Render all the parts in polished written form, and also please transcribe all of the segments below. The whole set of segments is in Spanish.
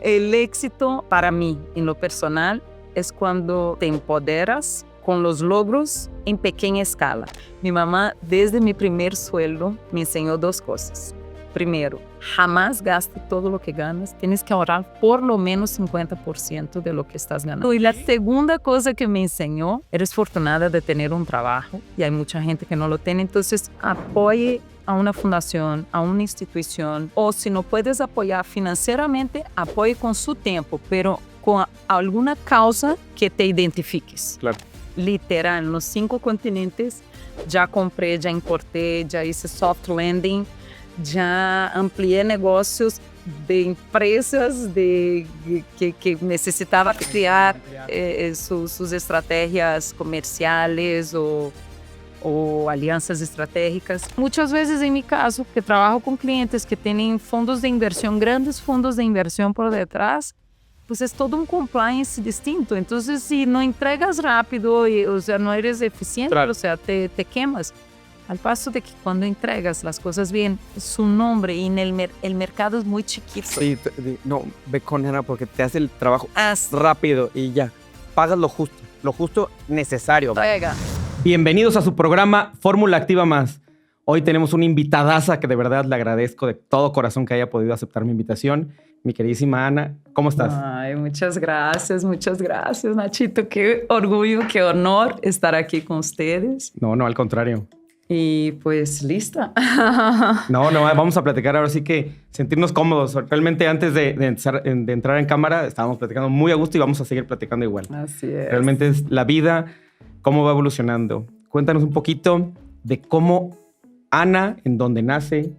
el éxito para mí, en lo personal, es cuando te empoderas con los logros en pequeña escala. Mi mamá, desde mi primer sueldo, me enseñó dos cosas. Primero, jamás gaste todo lo que ganas. Tienes que ahorrar por lo menos 50% de lo que estás ganando. Y la segunda cosa que me enseñó, eres afortunada de tener un trabajo y hay mucha gente que no lo tiene. Entonces, apoye a una fundación, a una institución, o si no puedes apoyar financieramente, apoye con su tiempo, pero con alguna causa que te identifiques. Claro. Literal, en los 5 continentes, ya compré, ya importé, ya hice soft landing, ya amplié negocios de empresas que necesitaban crear sus estrategias comerciales o alianzas estratégicas. Muchas veces, en mi caso, que trabajo con clientes que tienen fondos de inversión, grandes fondos de inversión por detrás, pues es todo un compliance distinto. Entonces, si no entregas rápido, o sea, no eres eficiente, claro, o sea, te quemas. Al paso de que cuando entregas las cosas bien, su nombre y en el mercado es muy chiquito. Sí, no, ve con Ana porque te hace el trabajo rápido y ya. Pagas lo justo necesario. Venga. Bienvenidos a su programa Fórmula Activa Más. Hoy tenemos una invitadaza que de verdad le agradezco de todo corazón que haya podido aceptar mi invitación. Mi queridísima Ana, ¿cómo estás? Ay, muchas gracias, Nachito. Qué orgullo, qué honor estar aquí con ustedes. No, al contrario. Y pues, lista. No, vamos a platicar ahora sí que sentirnos cómodos. Realmente antes de entrar en cámara estábamos platicando muy a gusto y vamos a seguir platicando igual. Así es. Realmente es la vida, cómo va evolucionando. Cuéntanos un poquito de cómo Ana, en dónde nace,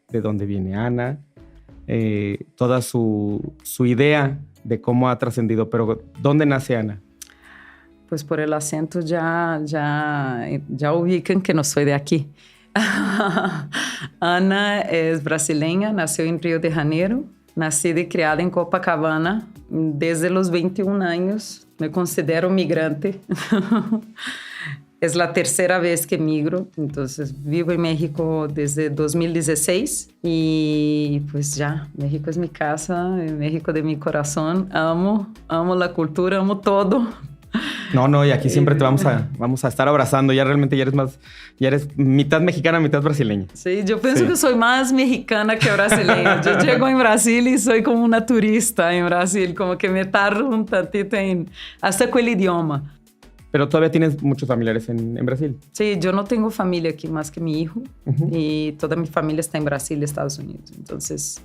de dónde viene Ana, toda su idea de cómo ha trascendido. Pero, ¿dónde nace Ana? Pues por el acento ya ubican que no soy de aquí. Ana es brasileña, nació en Río de Janeiro, nacida y criada en Copacabana. Desde los 21 años me considero migrante. Es la tercera vez que migro, entonces vivo en México desde 2016 y pues ya, México es mi casa, México de mi corazón. Amo la cultura, amo todo. No, y aquí siempre te vamos a estar abrazando. Ya realmente ya eres mitad mexicana, mitad brasileña. Sí, yo pienso que soy más mexicana que brasileña. Yo llego en Brasil y soy como una turista en Brasil, como que me tardo un tantito hasta con el idioma. Pero todavía tienes muchos familiares en Brasil. Sí, yo no tengo familia aquí más que mi hijo. Y toda mi familia está en Brasil y Estados Unidos. Entonces,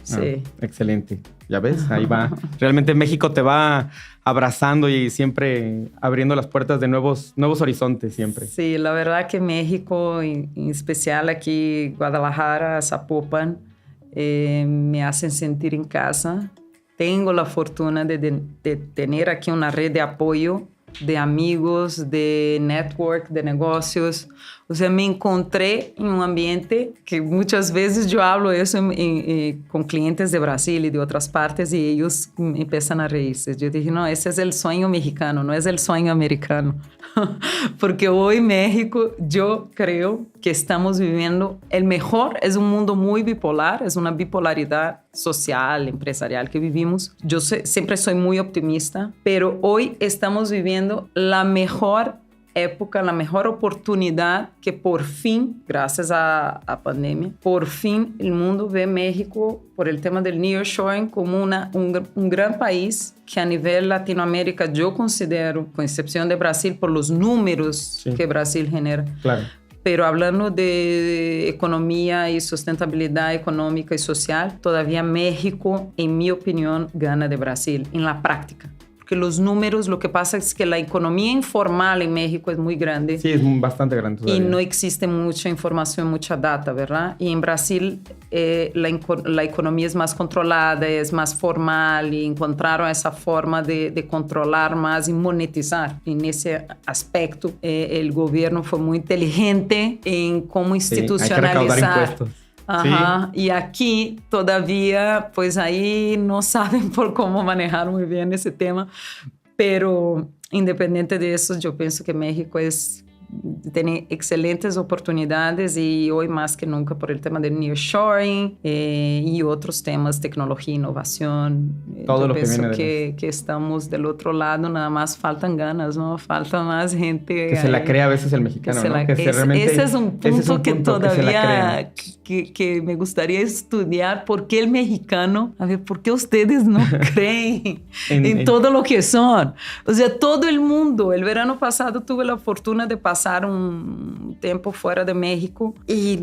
sí. Excelente. Ya ves, ahí va. Realmente México te va abrazando y siempre abriendo las puertas de nuevos horizontes siempre. Sí, la verdad que México, en especial aquí Guadalajara, Zapopan, me hacen sentir en casa. Tengo la fortuna de tener aquí una red de apoyo, de amigos, de network, de negocios. O sea, me encontré en un ambiente que muchas veces yo hablo eso con clientes de Brasil y de otras partes y ellos empiezan a reírse. Yo dije, no, ese es el sueño mexicano, no es el sueño americano. Porque hoy México, yo creo que estamos viviendo el mejor, es un mundo muy bipolar, es una bipolaridad social, empresarial que vivimos. Yo siempre soy muy optimista, pero hoy estamos viviendo la mejor época, la mejor oportunidad que por fin, gracias a pandemia, por fin el mundo ve México por el tema del nearshoring como un gran país que a nivel Latinoamérica yo considero, con excepción de Brasil, por los números que Brasil genera. Claro. Pero hablando de economía y sustentabilidad económica y social, todavía México, en mi opinión, gana de Brasil en la práctica. Porque los números, lo que pasa es que la economía informal en México es muy grande. Sí, es bastante grande todavía. Y no existe mucha información, mucha data, ¿verdad? Y en Brasil la economía es más controlada, es más formal y encontraron esa forma de controlar más y monetizar. En ese aspecto, el gobierno fue muy inteligente en cómo institucionalizar. Hay que recaudar impuestos. Ajá, sí. Y aquí todavía, pues ahí no saben por cómo manejar muy bien ese tema, pero independiente de eso, yo pienso que México es tiene excelentes oportunidades y hoy más que nunca por el tema del nearshoring y otros temas, tecnología, innovación. Todo yo lo que pienso viene que estamos del otro lado, nada más faltan ganas, ¿no? Falta más gente. Que se la crea a veces el mexicano, ¿no? Ese es un punto que todavía que me gustaría estudiar. ¿Por qué el mexicano? A ver, ¿por qué ustedes no creen en todo lo que son? O sea, todo el mundo. El verano pasado tuve la fortuna de pasar un tiempo fuera de México y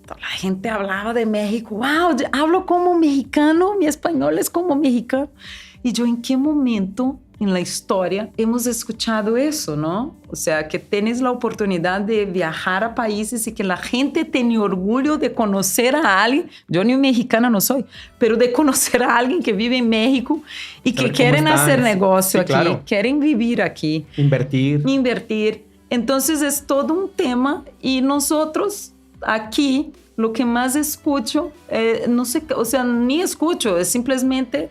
la gente hablaba de México. ¡Wow! Hablo como mexicano, mi español es como mexicano. Y yo, ¿en qué momento en la historia hemos escuchado eso, no? O sea, que tienes la oportunidad de viajar a países y que la gente tiene orgullo de conocer a alguien. Yo ni mexicana no soy, pero de conocer a alguien que vive en México y que quieren hacer negocio aquí, claro. Quieren vivir aquí. Invertir. Entonces es todo un tema y nosotros aquí lo que más escucho, no sé, o sea, ni escucho, es simplemente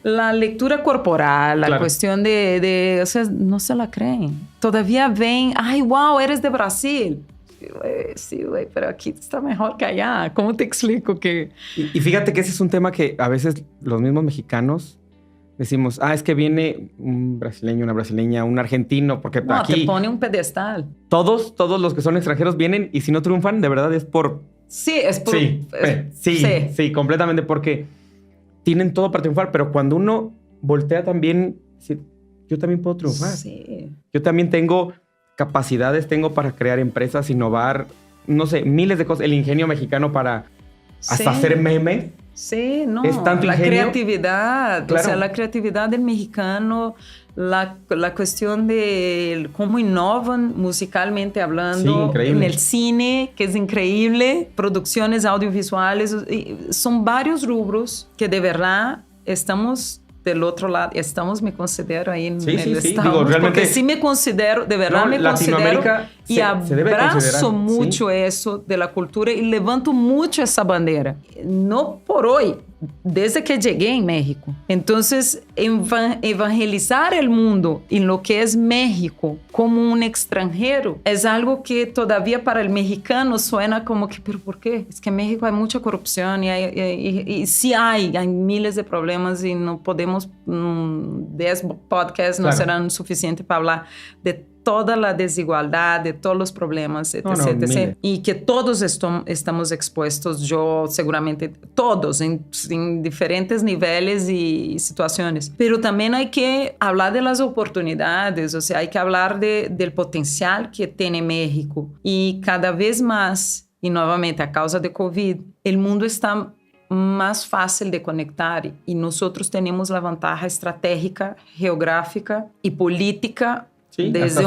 la lectura corporal, la cuestión o sea, no se la creen. Todavía ven, ay, wow, eres de Brasil. Sí, güey, pero aquí está mejor que allá. ¿Cómo te explico que...? Y fíjate que ese es un tema que a veces los mismos mexicanos decimos, es que viene un brasileño, una brasileña, un argentino, porque no, aquí... te pone un pedestal. Todos los que son extranjeros vienen y si no triunfan, de verdad es por... Sí, es por... Sí, completamente, porque tienen todo para triunfar, pero cuando uno voltea también, yo también puedo triunfar. Sí. Yo también tengo capacidades, tengo para crear empresas, innovar, no sé, miles de cosas. El ingenio mexicano para hasta hacer memes. Sí, no. Es tanto la ingenio. Creatividad, claro. O sea, la creatividad del mexicano, la cuestión de cómo innovan musicalmente hablando, en el cine, que es increíble, producciones audiovisuales, son varios rubros que de verdad estamos del otro lado, me considero ahí en el estado, digo, realmente, porque sí me considero, de verdad me considero y abrazo mucho eso de la cultura y levanto mucho esa bandera, no por hoy, desde que llegué en México. Entonces, evangelizar el mundo en lo que es México como un extranjero es algo que todavía para el mexicano suena como que, ¿pero por qué? Es que en México hay mucha corrupción y sí hay miles de problemas y no podemos, 10 podcasts no serán suficientes para hablar de toda la desigualdad, de todos los problemas, etc. Y que todos estamos expuestos, yo seguramente, todos, en diferentes niveles y situaciones. Pero también hay que hablar de las oportunidades, o sea, hay que hablar del potencial que tiene México. Y cada vez más, y nuevamente a causa de COVID, el mundo está más fácil de conectar y nosotros tenemos la ventaja estratégica, geográfica y política. Sí, desde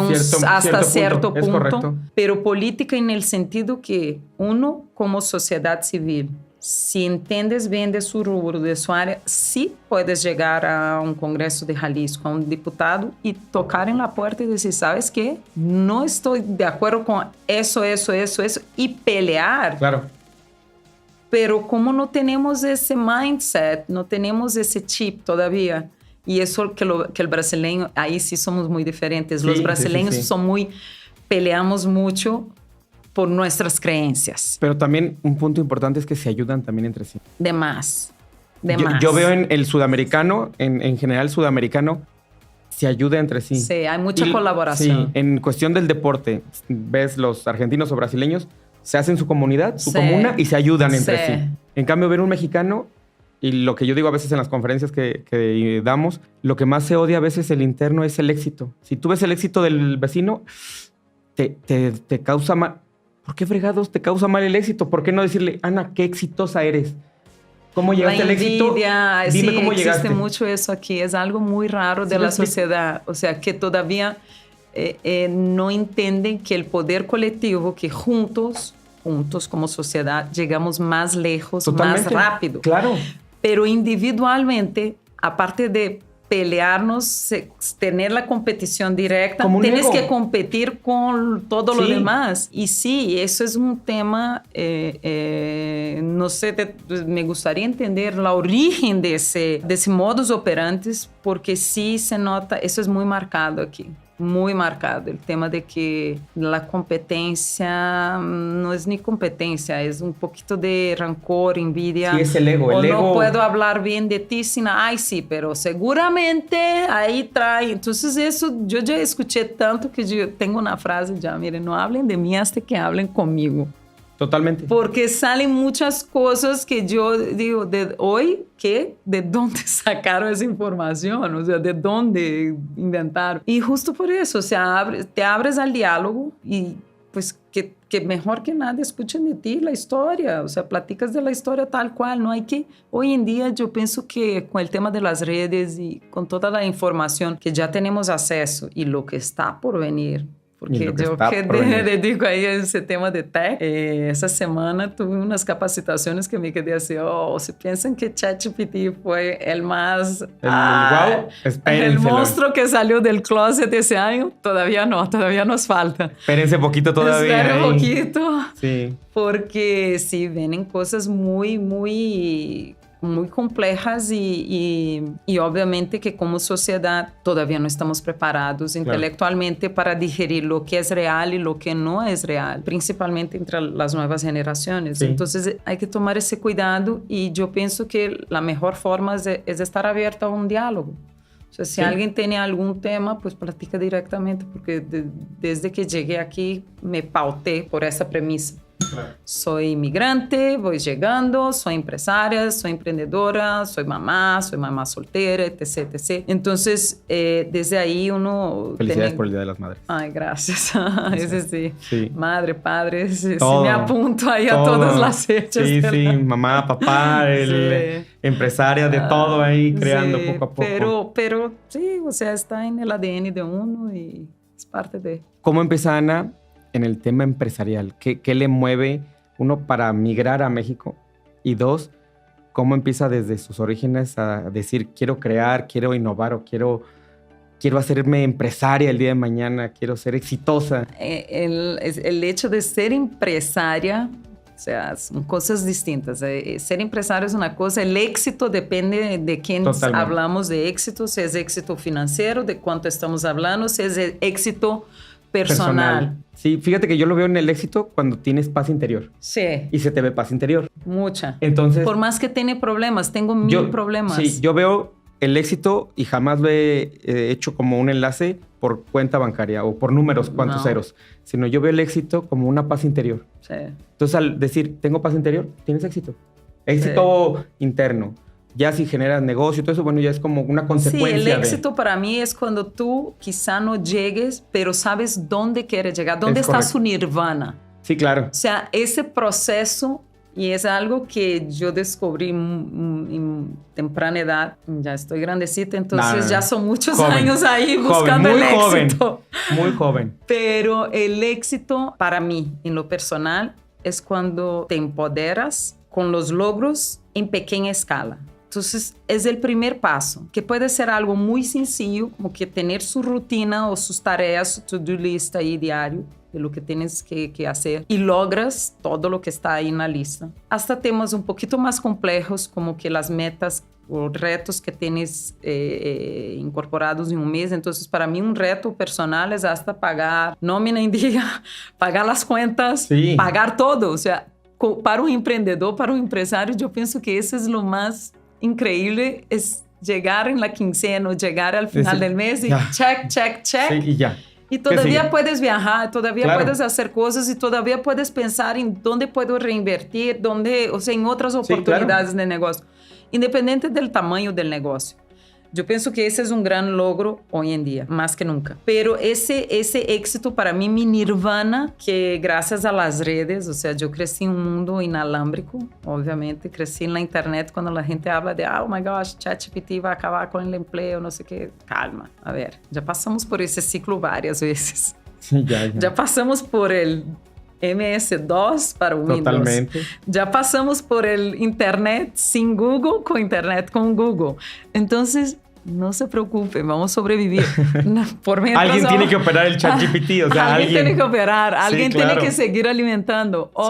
hasta cierto punto, pero política en el sentido que uno como sociedad civil, si entiendes bien de su rubro, de su área, sí puedes llegar a un Congreso de Jalisco, a un diputado y tocar en la puerta y decir, ¿sabes qué? No estoy de acuerdo con eso y pelear. Claro. Pero como no tenemos ese mindset, no tenemos ese chip todavía. Y eso que el brasileño, ahí sí somos muy diferentes. Los brasileños peleamos mucho por nuestras creencias. Pero también un punto importante es que se ayudan también entre sí. De más. Yo veo en el sudamericano, en general sudamericano, se ayuda entre sí. Sí, hay mucha colaboración. Sí, en cuestión del deporte, ves los argentinos o brasileños, se hacen su comunidad, su comuna y se ayudan entre sí. En cambio, ver un mexicano... Y lo que yo digo a veces en las conferencias que damos, lo que más se odia a veces el interno es el éxito. Si tú ves el éxito del vecino, te causa mal. ¿Por qué fregados te causa mal el éxito? ¿Por qué no decirle, Ana, qué exitosa eres? ¿Cómo llegaste al éxito? Dime cómo llegaste. Existe mucho eso aquí. Es algo muy raro de la sociedad. O sea, que todavía no entienden que el poder colectivo, que juntos como sociedad, llegamos más lejos, más rápido. Claro. Pero individualmente, aparte de pelearnos, tener la competición directa, tienes que competir con todo lo demás. Y sí, eso es un tema, no sé, me gustaría entender la origen de ese modus operandi, porque sí se nota, eso es muy marcado aquí. muy marcado. El tema de que la competencia no es ni competencia, es un poquito de rancor, envidia. Sí, es el ego. O El no ego... puedo hablar bien de ti sin, ay, sí, pero seguramente ahí trae. Entonces eso yo ya escuché tanto que yo tengo una frase ya, miren, no hablen de mí hasta que hablen conmigo. Totalmente. Porque salen muchas cosas que yo digo, ¿de hoy qué? ¿De dónde sacaron esa información? O sea, ¿de dónde inventaron? Y justo por eso, o sea, te abres al diálogo y pues que mejor que nada escuchen de ti la historia, o sea, platicas de la historia tal cual, no hay que... Hoy en día yo pienso que con el tema de las redes y con toda la información que ya tenemos acceso y lo que está por venir, porque yo que dedico ahí a ese tema de tech. Esa semana tuve unas capacitaciones que me quedé así, si piensan que ChatGPT fue el más... el monstruo que salió del closet ese año, todavía no, todavía nos falta. Espérense poquito todavía. Esperen un poquito. Sí. Porque sí, vienen cosas muy, muy... muy complejas y obviamente que como sociedad todavía no estamos preparados intelectualmente para digerir lo que es real y lo que no es real, principalmente entre las nuevas generaciones. Sí. Entonces hay que tomar ese cuidado y yo pienso que la mejor forma es estar abierto a un diálogo. O sea, si alguien tiene algún tema, pues platica directamente, porque desde que llegué aquí me pauté por esa premisa. Claro. Soy inmigrante, voy llegando, soy empresaria, soy emprendedora, soy mamá soltera, etc, etc. Entonces, desde ahí uno... Felicidades por el Día de las Madres. Ay, gracias. Ese sí. Sí. Madre, padre, sí todo, me apunto ahí a todas las fechas. Sí, sí, mamá, papá, empresaria de todo ahí, creando poco a poco. Pero sí, o sea, está en el ADN de uno y es parte de... ¿Cómo empieza Ana en el tema empresarial? ¿Qué le mueve, uno, para migrar a México? Y dos, ¿cómo empieza desde sus orígenes a decir, quiero crear, quiero innovar o quiero hacerme empresaria el día de mañana, quiero ser exitosa? El hecho de ser empresaria, o sea, son cosas distintas. Ser empresario es una cosa, el éxito depende de quién hablamos de éxito, si es éxito financiero, de cuánto estamos hablando, si es éxito personal. Sí, fíjate que yo lo veo en el éxito cuando tienes paz interior. Sí. Y se te ve paz interior. Mucha. Entonces... Por más que tiene problemas, tengo mil problemas. Sí, yo veo el éxito y jamás lo he hecho como un enlace por cuenta bancaria o por números, cuántos ceros, sino yo veo el éxito como una paz interior. Sí. Entonces, al decir, tengo paz interior, tienes éxito. Éxito interno. Ya si generas negocio y todo eso, bueno, ya es como una consecuencia. Sí, el éxito para mí es cuando tú quizá no llegues, pero sabes dónde quieres llegar, dónde está su nirvana. Sí, claro. O sea, ese proceso, y es algo que yo descubrí en temprana edad. Ya estoy grandecita, entonces ya son muchos años ahí buscando el éxito. Muy joven. Pero el éxito para mí, en lo personal, es cuando te empoderas con los logros en pequeña escala. Entonces, es el primer paso, que puede ser algo muy sencillo, como que tener su rutina o sus tareas, su to-do list ahí diario, de lo que tienes que hacer, y logras todo lo que está ahí en la lista. Hasta temas un poquito más complejos, como que las metas o retos que tienes incorporados en un mes. Entonces, para mí, un reto personal es hasta pagar nómina en día, pagar las cuentas, pagar todo. O sea, para un emprendedor, para un empresario, yo pienso que eso es lo más increíble, es llegar en la quincena o llegar al final del mes y check. Sí, y ya. Y todavía puedes viajar, todavía puedes hacer cosas y todavía puedes pensar en dónde puedo reinvertir, o sea, en otras oportunidades de negocio, independiente del tamaño del negocio. Yo pienso que ese es un gran logro hoy en día, más que nunca. Pero ese éxito para mí, mi nirvana, que gracias a las redes, o sea, yo crecí en un mundo inalámbrico, obviamente, crecí en la internet cuando la gente habla de, oh my gosh, ChatGPT va a acabar con el empleo, no sé qué. Calma, a ver, ya pasamos por ese ciclo varias veces. Sí, ya. Ya pasamos por el MS-DOS para Windows. Totalmente. Ya pasamos por el internet sin Google, con internet con Google. Entonces, no se preocupe, vamos a sobrevivir. Por mientras, alguien tiene que operar el ChatGPT, o sea, alguien tiene que operar, alguien sí, claro. tiene que seguir alimentando. Sí.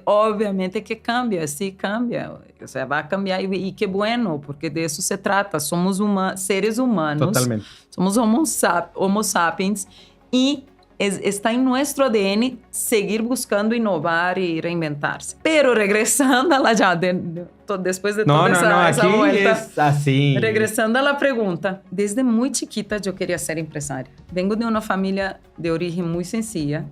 Obviamente que cambia, sí cambia. O sea, va a cambiar y qué bueno, porque de eso se trata. Somos seres humanos. Totalmente. Somos homo sapiens y está en nuestro ADN seguir buscando innovar y reinventarse. Pero regresando a después de toda esa vuelta, es así. Regresando a la pregunta, desde muy chiquita yo quería ser empresaria. Vengo de una familia de origen muy sencilla.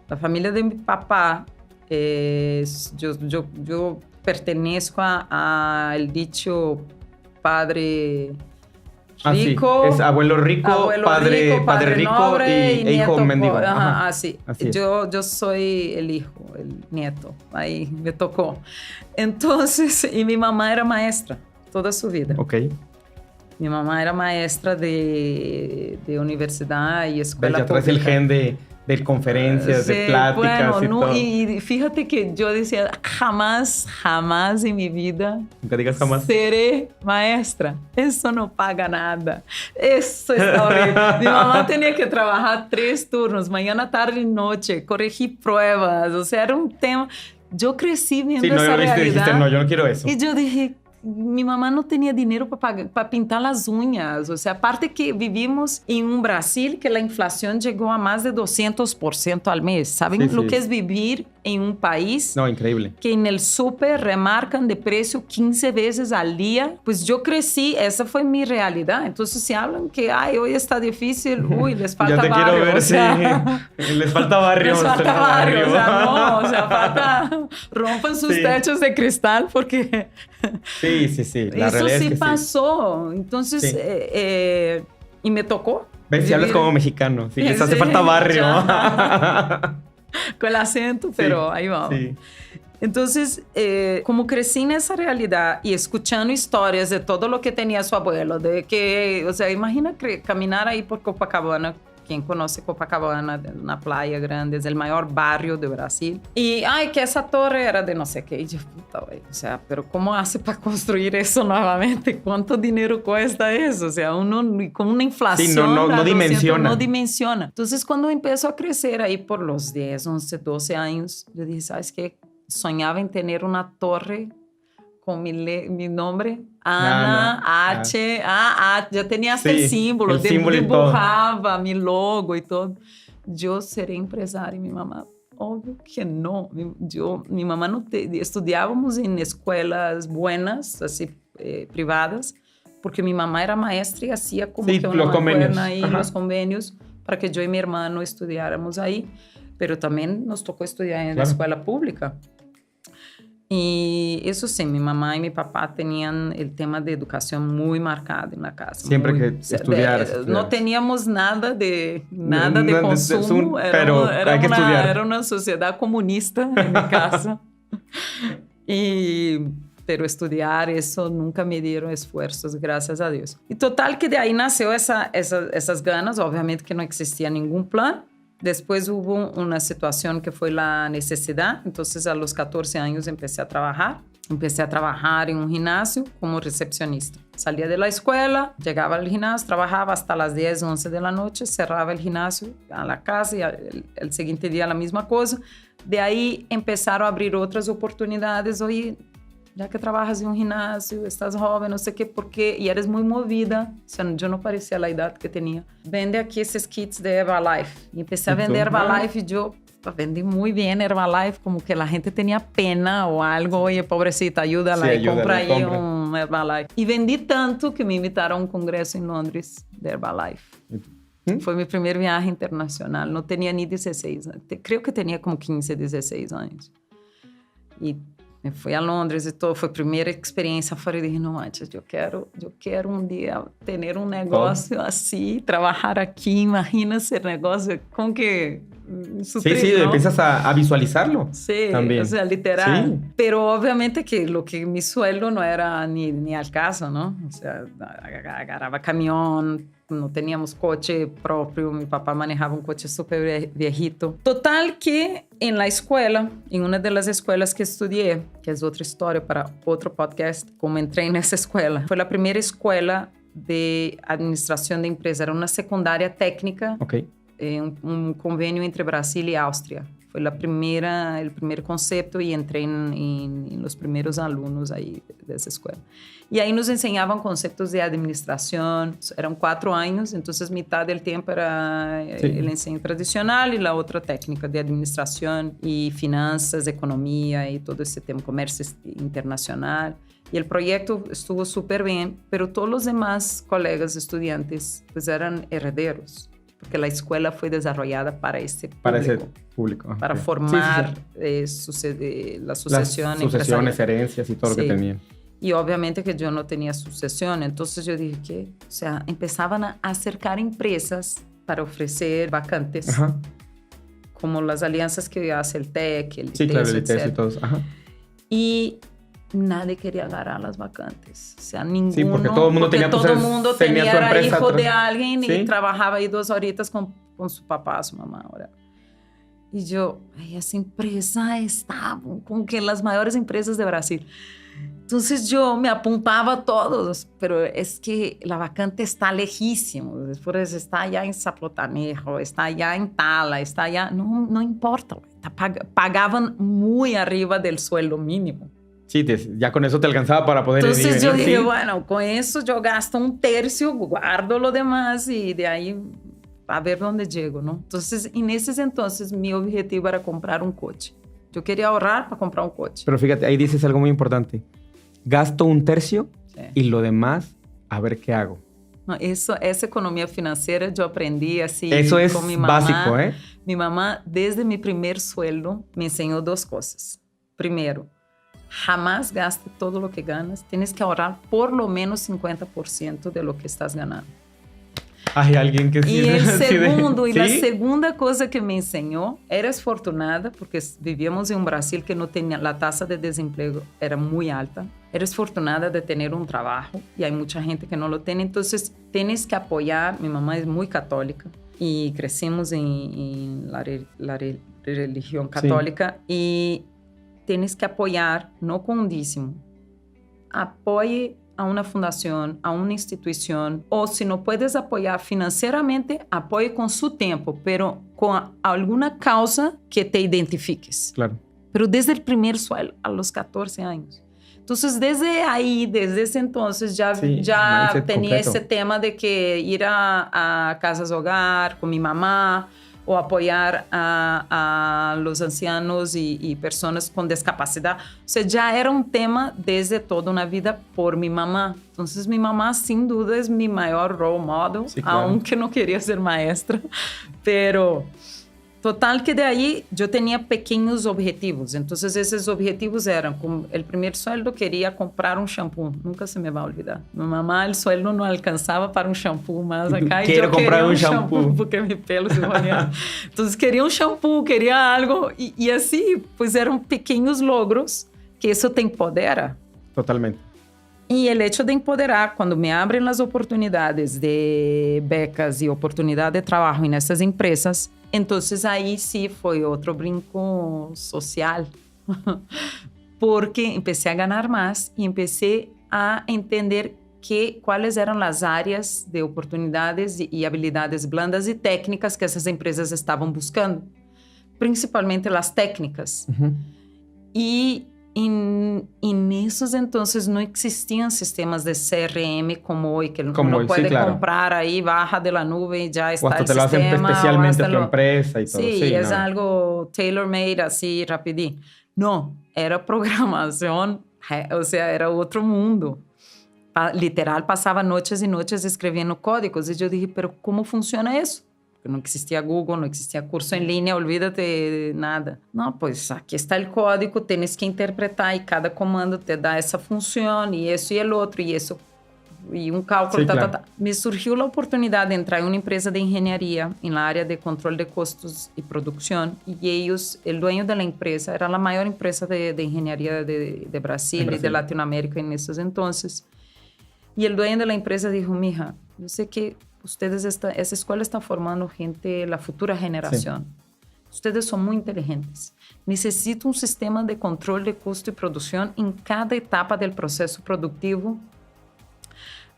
La familia de mi papá, yo pertenezco al dicho padre rico, es abuelo rico, padre rico noble e hijo mendigo. Ajá, así. Yo soy el hijo, el nieto. Ahí me tocó. Entonces, y mi mamá era maestra toda su vida. Ok. Mi mamá era maestra de universidad y escuela pública. Ya traes el gen de conferencias, de pláticas y todo. Y fíjate que yo decía, jamás en mi vida nunca digas jamás. Seré maestra. Eso no paga nada. Eso está horrible. Mi mamá tenía que trabajar 3 turnos, mañana, tarde y noche, corregir pruebas. O sea, era un tema. Yo crecí viendo esa realidad. Dijiste, no, yo no quiero eso. Y yo dije, mi mamá no tenía dinero para pintar las uñas. O sea, aparte que vivimos en un Brasil que la inflación llegó a más de 200% al mes. ¿Saben lo que es vivir en un país? No, increíble. Que en el súper remarcan de precio 15 veces al día. Pues yo crecí, esa fue mi realidad. Entonces, si hablan que hoy está difícil, les falta barrio. Ya te quiero ver, o sea, sí. Les falta barrio. Les falta barrio, o sea, no, o sea, falta, rompan sus techos de cristal porque... Sí. La eso sí es pasó. Entonces, y me tocó. ¿Ves? Si hablas como mexicano. Sí, les hace falta barrio. Con el acento, pero ahí vamos. Sí. Entonces, como crecí en esa realidad y escuchando historias de todo lo que tenía su abuelo, de que, o sea, imagina caminar ahí por Copacabana. Quien conoce Copacabana, una playa grande, es el mayor barrio de Brasil. Y, que esa torre era de no sé qué. Y yo, puta, güey, o sea, pero ¿cómo hace para construir eso nuevamente? ¿Cuánto dinero cuesta eso? O sea, uno con una inflación... Sí, no dimensiona. No dimensiona. Entonces, cuando empezó a crecer ahí por los 10, 11, 12 años, yo dije, ¿sabes qué? Soñaba en tener una torre con mi nombre, Ana, ya tenía hasta el símbolo, dibujaba mi logo y todo. Yo seré empresaria. Y mi mamá, obvio que no. Mi mamá no estudiábamos en escuelas buenas, así privadas, porque mi mamá era maestra y hacía como que una mancuerna ahí, los convenios, para que yo y mi hermano estudiáramos ahí. Pero también nos tocó estudiar en la escuela pública. Y eso sí, mi mamá y mi papá tenían el tema de educación muy marcado en la casa. Siempre que estudiar. No teníamos nada de consumo. Pero hay que estudiar. Era una sociedad comunista en mi casa. Pero estudiar, eso nunca me dieron esfuerzos, gracias a Dios. Y total que de ahí nació esas ganas. Obviamente que no existía ningún plan. Después hubo una situación que fue la necesidad. Entonces, a los 14 años empecé a trabajar. Empecé a trabajar en un gimnasio como recepcionista. Salía de la escuela, llegaba al gimnasio, trabajaba hasta las 10, 11 de la noche, cerraba el gimnasio a la casa y el siguiente día la misma cosa. De ahí empezaron a abrir otras oportunidades. Oye, ya que trabajas en un gimnasio, estás joven, no sé qué, por qué, y eres muy movida. O sea, yo no parecía la edad que tenía. Vende aquí esos kits de Herbalife. Y empecé a vender Herbalife y yo vendí muy bien Herbalife, como que la gente tenía pena o algo. Oye, pobrecita, ayúdala y compra ahí un Herbalife. Y vendí tanto que me invitaron a un congreso en Londres de Herbalife. Fue mi primer viaje internacional. No tenía ni 16 años. Creo que tenía como 15, 16 años. Y me fui a Londres y todo, fue primera experiencia fuera y dije, no manches, yo quiero un día tener un negocio así, trabajar aquí, imagina ese negocio, con que... Sí, ¿no? Empiezas a visualizarlo. Sí, también. O sea, literal. Sí. Pero obviamente que mi sueldo no era ni al caso, ¿no? O sea, agarraba camión, no teníamos coche propio, mi papá manejaba un coche súper viejito. Total que en la escuela, en una de las escuelas que estudié, que es otra historia para otro podcast, como entré en esa escuela, fue la primera escuela de administración de empresa. Era una secundaria técnica, Ok. un convenio entre Brasil y Austria. Fue el primer concepto y entré en los primeros alumnos ahí de esa escuela. Y ahí nos enseñaban conceptos de administración. Eran 4 años, entonces mitad del tiempo era el enseño tradicional y la otra técnica de administración y finanzas, economía y todo ese tema, comercio internacional. Y el proyecto estuvo súper bien, pero todos los demás colegas estudiantes pues eran herederos, porque la escuela fue desarrollada para ese público. Para ese público. Para Ok. formar la sucesión. Las sucesiones, herencias y todo lo que tenían. Y obviamente que yo no tenía sucesión. Entonces yo dije que, o sea, empezaban a acercar empresas para ofrecer vacantes. Ajá. Como las alianzas que hace el TEC, el ITES, Sí, claro, el ITES etc. y todos. Ajá. Y nadie quería agarrar las vacantes. O sea, ninguno. Sí, porque todo el mundo tenía, todo el mundo tenía su era empresa hijo atrás. de alguien ¿Sí? y trabajaba ahí 2 horitas con su papá, su mamá. Ahora. Y yo, ay, esa empresa está con que las mayores empresas de Brasil. Entonces yo me apuntaba a todos, pero es que la vacante está lejísimo. Después está allá en Zaplotanejo, está allá en Tala, está allá... No importa, pagaban muy arriba del sueldo mínimo. Sí, ya con eso te alcanzaba para poder ir. Entonces yo dije, ¿sí? bueno, con eso yo gasto 1/3, guardo lo demás y de ahí a ver dónde llego, ¿no? Entonces, en esos entonces, mi objetivo era comprar un coche. Yo quería ahorrar para comprar un coche. Pero fíjate, ahí dices algo muy importante. Gasto 1/3 y lo demás, a ver qué hago. No, esa economía financiera yo aprendí así eso es con mi mamá. Básico, ¿eh? Mi mamá, desde mi primer sueldo, me enseñó 2 cosas. Primero, jamás gaste todo lo que ganas. Tienes que ahorrar por lo menos 50% de lo que estás ganando. Hay alguien que sí. Y el segundo, y la ¿sí? segunda cosa que me enseñó, eres afortunada porque vivíamos en un Brasil que no tenía, la tasa de desempleo era muy alta. Eres afortunada de tener un trabajo y hay mucha gente que no lo tiene. Entonces, tienes que apoyar. Mi mamá es muy católica y crecimos en la religión católica y tienes que apoyar, no con un dízimo. Apoye a una fundación, a una institución, o si no puedes apoyar financieramente, apoye con su tiempo, pero con alguna causa que te identifiques. Claro. Pero desde el primer sueldo, a los 14 años. Entonces, desde ahí, desde ese entonces, ya tenía ese tema de que ir a casas hogar con mi mamá, o apoyar a los ancianos y personas con discapacidad. O sea, ya era un tema desde toda una vida por mi mamá. Entonces, mi mamá, sin duda, es mi mayor role model, sí, claro. Aunque no quería ser maestra. Pero, total que de ahí yo tenía pequeños objetivos. Entonces, esos objetivos eran, como el primer sueldo quería comprar un shampoo. Nunca se me va a olvidar. Mi mamá, el sueldo no alcanzaba para un shampoo más acá. Quiero yo comprar quería un shampoo. Porque mi pelo se ponía. Entonces, quería un shampoo, quería algo. Y así, pues eran pequeños logros que eso te empodera. Totalmente. Y el hecho de empoderar, cuando me abren las oportunidades de becas y oportunidad de trabajo en estas empresas, entonces ahí sí fue otro brinco social, porque empecé a ganar más y empecé a entender cuáles eran las áreas de oportunidades y habilidades blandas y técnicas que esas empresas estaban buscando, principalmente las técnicas. Uh-huh. Y en esos entonces no existían sistemas de CRM como hoy, que uno puede comprar ahí, baja de la nube y ya está el sistema. O hasta te lo hacen especialmente a tu empresa y todo. Sí, es algo tailor-made así, rapidín. No, era programación, o sea, era otro mundo. Literal, pasaba noches y noches escribiendo códigos. Y yo dije, pero ¿cómo funciona eso? No existía Google, no existía curso en línea, olvídate de nada. No, pues aquí está el código, tienes que interpretar y cada comando te da esa función y eso y el otro y eso y un cálculo. Sí, claro. Me surgió la oportunidad de entrar en una empresa de ingeniería en la área de control de costos y producción y ellos, el dueño de la empresa, era la mayor empresa de ingeniería de Brasil y de Latinoamérica en esos entonces. Y el dueño de la empresa dijo, mija, yo sé que esa escuela está formando gente, la futura generación. Sí. Ustedes son muy inteligentes. Necesito un sistema de control de costo y producción en cada etapa del proceso productivo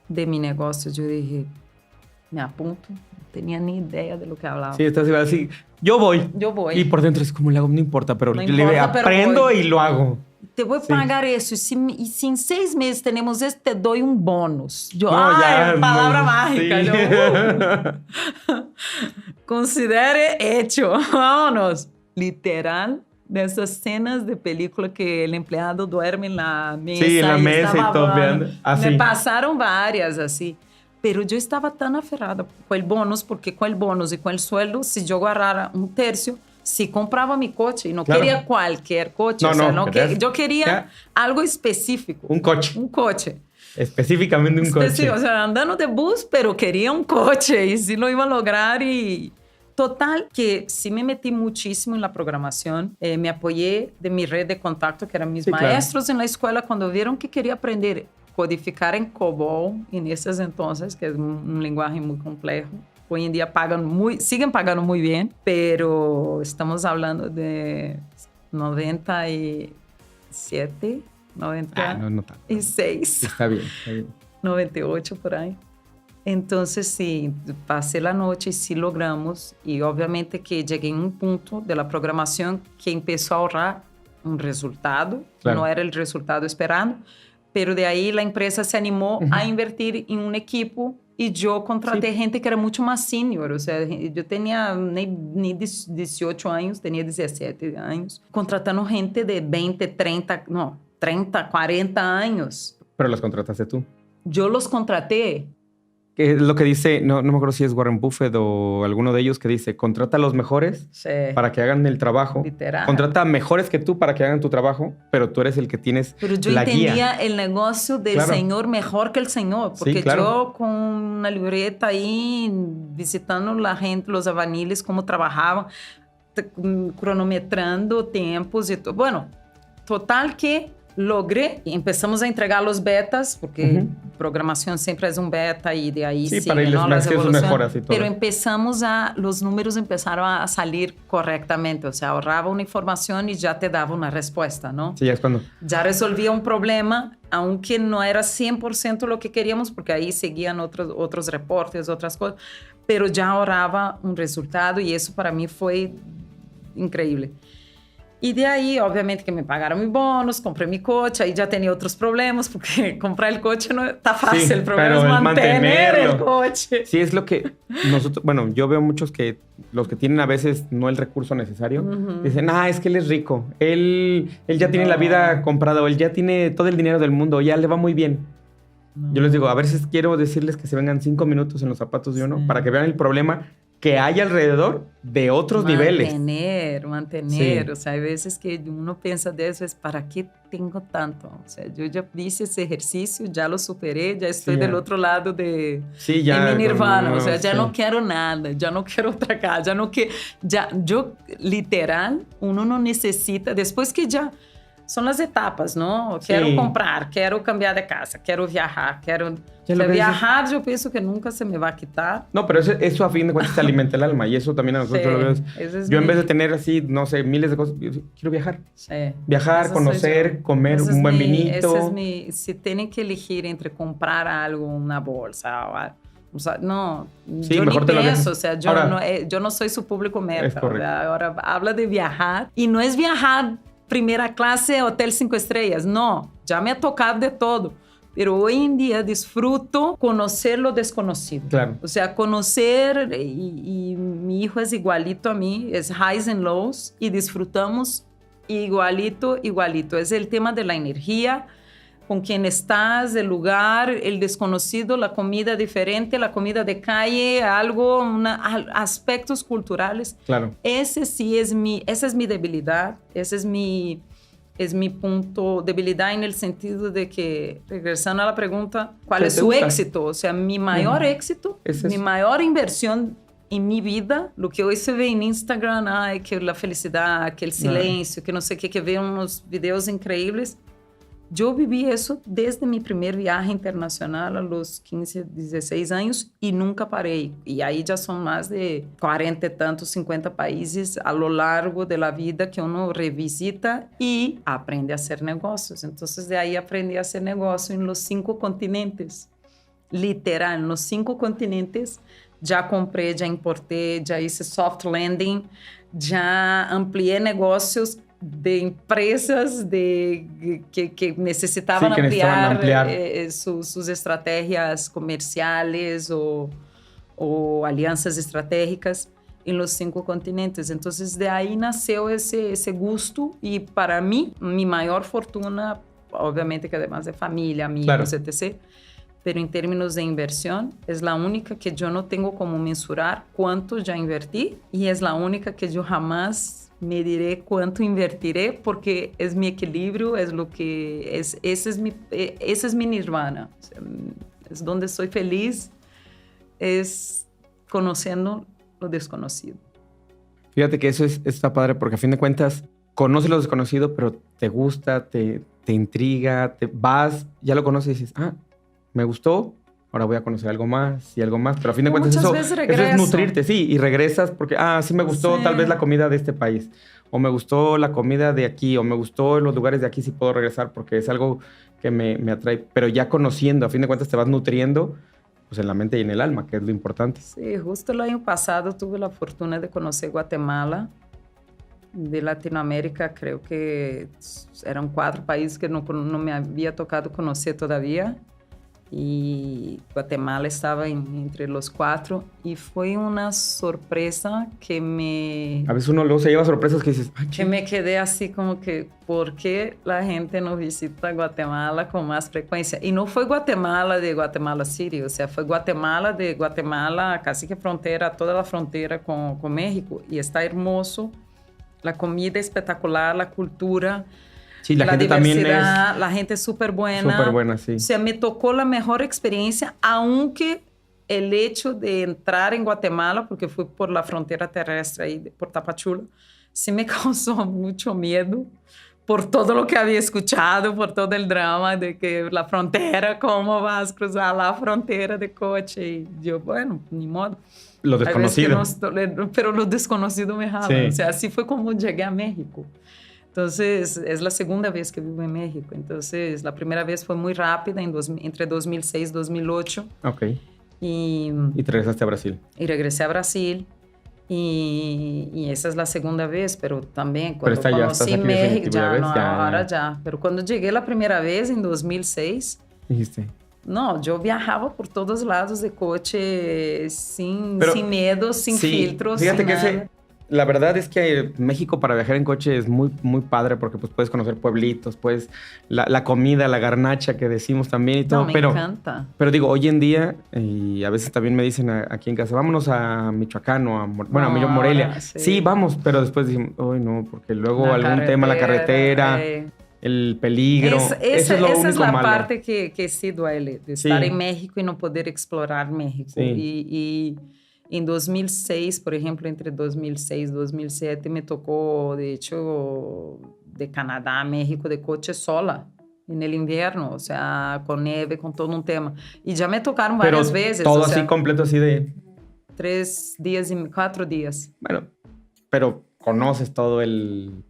de mi negocio, yo dije, me apunto. No tenía ni idea de lo que hablaba. Sí, estás igual así, yo voy. Y por dentro es como le hago, no importa, pero No le importa, pero aprendo voy. y lo hago. Te voy a pagar eso. Y si en 6 meses tenemos esto, te doy un bonus. Yo, No, ya, palabra no, mágica. sí. Yo, considere hecho. Vámonos. Literal, de esas escenas de película que el empleado duerme en la mesa. Sí, en la y mesa está y todo babando. vean. Así. Me pasaron varias así. Pero yo estaba tan aferrada com el bônus, porque com o bônus e com o sueldo, se eu agarrara um terço, se comprava mi coche. E não queria qualquer coche. No, o sea, no, eu queria algo específico. Un coche. Um coche. Específicamente un coche. O sea, andando de bus, pero quería un coche. Y sí lo iba a lograr. Y total, que sí me metí muchísimo en la programación. Me apoyé de mi red de contacto, que eran mis maestros en la escuela, cuando vieron que quería aprender codificar en COBOL en esos entonces, que es un lenguaje muy complejo. Hoy en día siguen pagando muy bien, pero estamos hablando de 97, 96. Está bien, está bien. 98 por ahí. Entonces, sí, pasé la noche y sí logramos. Y obviamente que llegué en un punto de la programación que empezó a ahorrar un resultado. Claro. No era el resultado esperado. Pero de ahí la empresa se animó a invertir en un equipo y yo contraté gente que era mucho más senior. O sea, yo tenía ni 18 años, tenía 17 años, contratando gente de 20, 30, 40 años. Pero los contrataste tú. Yo los contraté. Que es lo que dice, no me acuerdo si es Warren Buffett o alguno de ellos que dice, contrata a los mejores para que hagan el trabajo. Literal. Contrata a mejores que tú para que hagan tu trabajo, pero tú eres el que tienes la guía. Pero yo entendía el negocio del señor mejor que el señor, porque yo con una libreta ahí visitando la gente, los avaniles, cómo trabajaban, cronometrando tiempos y todo. Bueno, total que logré y empezamos a entregar los betas, porque programación siempre es un beta y de ahí sí, para irles las evoluciones. Mejoras y todo. Pero los números empezaron a salir correctamente, o sea, ahorraba una información y ya te daba una respuesta, ¿no? Sí, ya es cuando... Ya resolvía un problema, aunque no era 100% lo que queríamos, porque ahí seguían otros reportes, otras cosas, pero ya ahorraba un resultado y eso para mí fue increíble. Y de ahí, obviamente, que me pagaron mi bonus, compré mi coche, ahí ya tenía otros problemas, porque comprar el coche no está fácil, sí, el problema es mantener el coche. Sí, es lo que nosotros, bueno, yo veo muchos que los que tienen a veces no el recurso necesario, dicen, es que él es rico, él ya tiene la vida comprada, o él ya tiene todo el dinero del mundo, ya le va muy bien. Yo les digo, a veces quiero decirles que se vengan 5 minutos en los zapatos de uno para que vean el problema que hay alrededor de otros niveles. Mantener. Sí. O sea, hay veces que uno piensa de eso, ¿para qué tengo tanto? O sea, yo ya hice ese ejercicio, ya lo superé, ya estoy del otro lado de mi nirvana. O sea, ya no quiero nada, ya no quiero otra casa, yo literal, uno no necesita, después que ya... Son las etapas, ¿no? Quiero comprar, quiero cambiar de casa, quiero viajar, viajar yo pienso que nunca se me va a quitar. No, pero eso a fin de cuentas te alimenta el alma y eso también a nosotros lo vemos. Yo en vez de tener así, no sé, miles de cosas, yo quiero viajar. Sí. Viajar, conocer, comer un buen vinito. Si tienen que elegir entre comprar algo, una bolsa o algo, o sea, no, sí, yo mejor ni pienso, o sea, yo no soy su público meta. Es correcto. Ahora habla de viajar y no es viajar primera clase, hotel 5 estrellas, no, ya me ha tocado de todo, pero hoy en día disfruto conocer lo desconocido. Claro. O sea, conocer, y mi hijo es igualito a mí, es highs and lows, y disfrutamos igualito. Es el tema de la energía, con quién estás, el lugar, el desconocido, la comida diferente, la comida de calle, aspectos culturales. Claro. Esa es mi debilidad, ese es mi punto, debilidad en el sentido de que, regresando a la pregunta, ¿cuál es su éxito? O sea, mi mayor éxito, mi mayor inversión en mi vida, lo que hoy se ve en Instagram, que la felicidad, que el silencio, que no sé qué, que veo unos videos increíbles. Yo viví eso desde mi primer viaje internacional a los 15, 16 años y nunca paré. Y ahí ya son más de 40 y tantos, 50 países a lo largo de la vida que uno revisita y aprende a hacer negocios. Entonces, de ahí aprendí a hacer negocio en los 5 continentes. literal, nos 5 continentes. Já comprei, já importei, já hice soft landing, já ampliei negócios de empresas que necesitaban ampliar sus estrategias comerciales o alianças estratégicas em los 5 continentes. Entonces, de ahí nasceu esse gusto e, para mim, mi maior fortuna, obviamente que además de família, amigos, claro, etc., pero en términos de inversión, es la única que yo no tengo como mensurar cuánto ya invertí y es la única que yo jamás mediré cuánto invertiré porque es mi equilibrio, es lo que ese es mi nirvana. O sea, es donde soy feliz, es conociendo lo desconocido. Fíjate que eso está padre porque a fin de cuentas conoces lo desconocido, pero te gusta, te intriga, vas, ya lo conoces y dices, me gustó, ahora voy a conocer algo más y algo más, pero a fin de cuentas eso es nutrirte, sí, y regresas porque, sí me gustó tal vez la comida de este país, o me gustó la comida de aquí, o me gustó los lugares de aquí, sí puedo regresar porque es algo que me atrae, pero ya conociendo, a fin de cuentas te vas nutriendo pues en la mente y en el alma, que es lo importante. Sí, justo el año pasado tuve la fortuna de conocer Guatemala. De Latinoamérica creo que eran 4 países que no me había tocado conocer todavía. Y Guatemala estaba entre los 4 y fue una sorpresa que me... A veces uno luego se lleva sorpresas que dices... que me quedé así como que, ¿por qué la gente no visita Guatemala con más frecuencia? Y no fue Guatemala de Guatemala City, o sea, fue Guatemala de Guatemala, casi que frontera, toda la frontera con México. Y está hermoso, la comida espectacular, la cultura... Sí, la gente también es... La gente es súper buena. Súper buena, sí. O sea, me tocó la mejor experiencia, aunque el hecho de entrar en Guatemala, porque fui por la frontera terrestre ahí, por Tapachula, sí me causó mucho miedo por todo lo que había escuchado, por todo el drama de que la frontera, ¿cómo vas a cruzar la frontera de coche? Y yo, bueno, ni modo. Lo desconocido. Pero lo desconocido me jala. Sí. O sea, así fue como llegué a México. Entonces, es la segunda vez que vivo en México. Entonces, la primera vez fue muy rápida, entre 2006 y 2008. Ok. Y te regresaste a Brasil. Y regresé a Brasil. Y esa es la segunda vez, pero también cuando conocí México, ahora ya. Pero cuando llegué la primera vez, en 2006... Dijiste... No, yo viajaba por todos lados de coche sin miedo, sin filtros, fíjate sin que nada. La verdad es que México para viajar en coche es muy, muy padre porque pues, puedes conocer pueblitos, pues la comida, la garnacha que decimos también y todo. Me encanta. Pero digo, hoy en día, y a veces también me dicen aquí en casa, vámonos a Michoacán o a Morelia. Sí, vamos, pero después decimos, ay no, porque luego algún tema, la carretera, el peligro. Esa es la parte que sí duele, de estar en México y no poder explorar México. Sí. Y en 2006, por ejemplo, entre 2006 y 2007, me tocó, de hecho, de Canadá a México de coche sola, en el invierno, o sea, con nieve, con todo un tema. Y ya me tocaron varias veces. Todo así completo, así de... 3 días y 4 días. Bueno, pero conoces todo el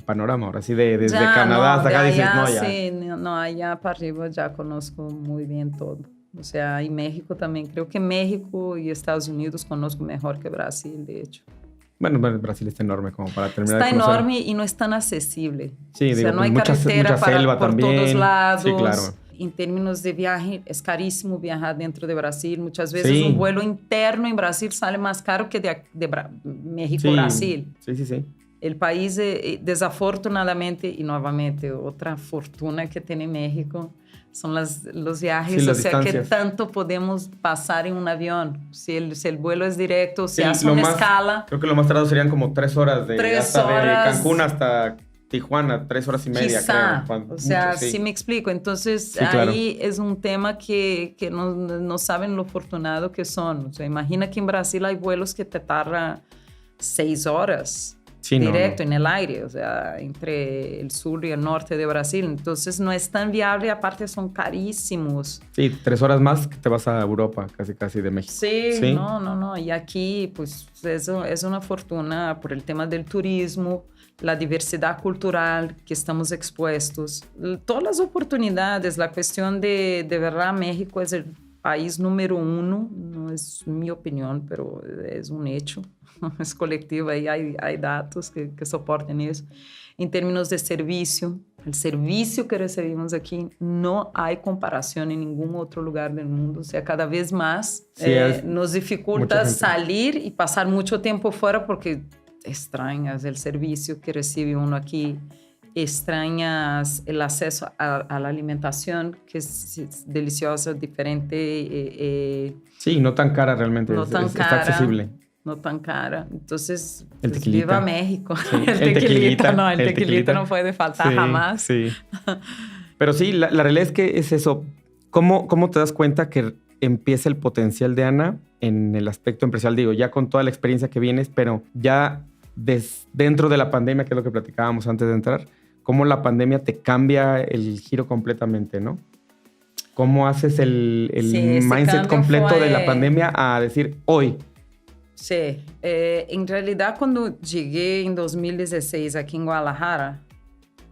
panorama ahora, así desde Canadá hasta acá dices, no, ya. Sí, no, allá para arriba ya conozco muy bien todo. O sea, y México también. Creo que México y Estados Unidos conozco mejor que Brasil, de hecho. Bueno, Brasil está enorme como para terminar de conocer. Está enorme y no es tan accesible. Sí, o sea, no hay mucha carretera selva por también. todos lados. Sí, claro. En términos de viaje, es carísimo viajar dentro de Brasil. Muchas veces un vuelo interno en Brasil sale más caro que de México-Brasil. Sí. El país, desafortunadamente, y nuevamente, otra fortuna que tiene México son los viajes, las o sea, distancias. que tanto podemos pasar en un avión. Si el vuelo es directo, si hace una escala. Creo que lo más tardado serían como 3 horas. De Cancún hasta Tijuana, 3 horas y media. Quizá, creo. O sea, sí me explico. Entonces, ahí es un tema que no saben lo afortunado que son. O sea, imagina que en Brasil hay vuelos que te tardan 6 horas. Directo en el aire, o sea, entre el sur y el norte de Brasil. Entonces no es tan viable, aparte son carísimos. Sí, 3 horas más que te vas a Europa, casi de México. Sí. No. Y aquí, pues, eso es una fortuna por el tema del turismo, la diversidad cultural que estamos expuestos, todas las oportunidades, la cuestión de verdad, México es país número 1, no es mi opinión, pero es un hecho, es colectivo, ahí hay datos que soporten eso. En términos de servicio, el servicio que recibimos aquí no hay comparación en ningún otro lugar del mundo. O sea, cada vez más nos dificulta salir y pasar mucho tiempo fuera porque extrañas el servicio que recibe uno aquí, extrañas el acceso a la alimentación, que es deliciosa, diferente. Sí, no tan cara realmente, no tan cara, está accesible. No tan cara. Entonces, el pues, tequilita. Viva México. Sí, el tequilita no puede faltar jamás. Sí. Pero sí, la realidad es que es eso. ¿Cómo te das cuenta que empieza el potencial de Ana en el aspecto empresarial? Digo, ya con toda la experiencia que vienes, pero ya dentro de la pandemia, que es lo que platicábamos antes de entrar, cómo la pandemia te cambia el giro completamente, ¿no? ¿Cómo haces el mindset completo de la pandemia a decir hoy? Sí, en realidad cuando llegué en 2016 aquí en Guadalajara,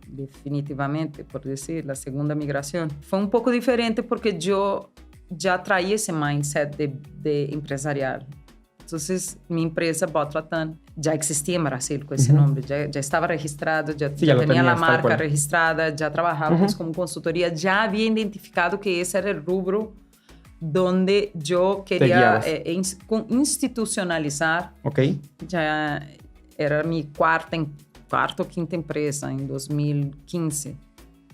definitivamente, por decir, la segunda migración, fue un poco diferente porque yo ya traía ese mindset de empresarial. Entonces, mi empresa, Botlatan, ya existía en Brasil con ese nombre, ya estaba registrado, ya tenía la marca registrada, ya trabajábamos como consultoría, ya había identificado que ese era el rubro donde yo quería institucionalizar. Okay. Ya era mi cuarta o quinta empresa en 2015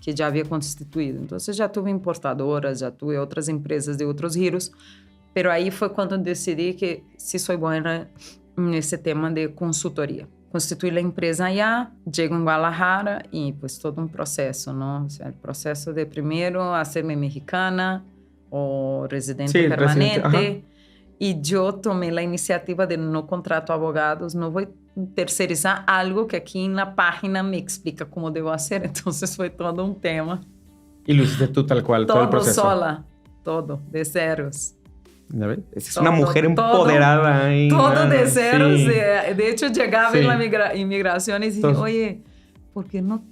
que ya había constituido. Entonces ya tuve importadoras, ya tuve otras empresas de otros giros, pero ahí fue cuando decidí que sí soy buena en ese tema de consultoría. Constituí la empresa allá, llego en Guadalajara y pues todo un proceso, ¿no? O sea, el proceso de primero hacerme mexicana o residente permanente. Y yo tomé la iniciativa de no contrato abogados, no voy a tercerizar algo que aquí en la página me explica cómo debo hacer. Entonces fue todo un tema. Y lo hiciste tú tal cual, todo el proceso. Sola, todo, de ceros. Es una mujer empoderada. Todo de ceros. Sí. De hecho, llegaba en la inmigración y decía, oye, ¿por qué no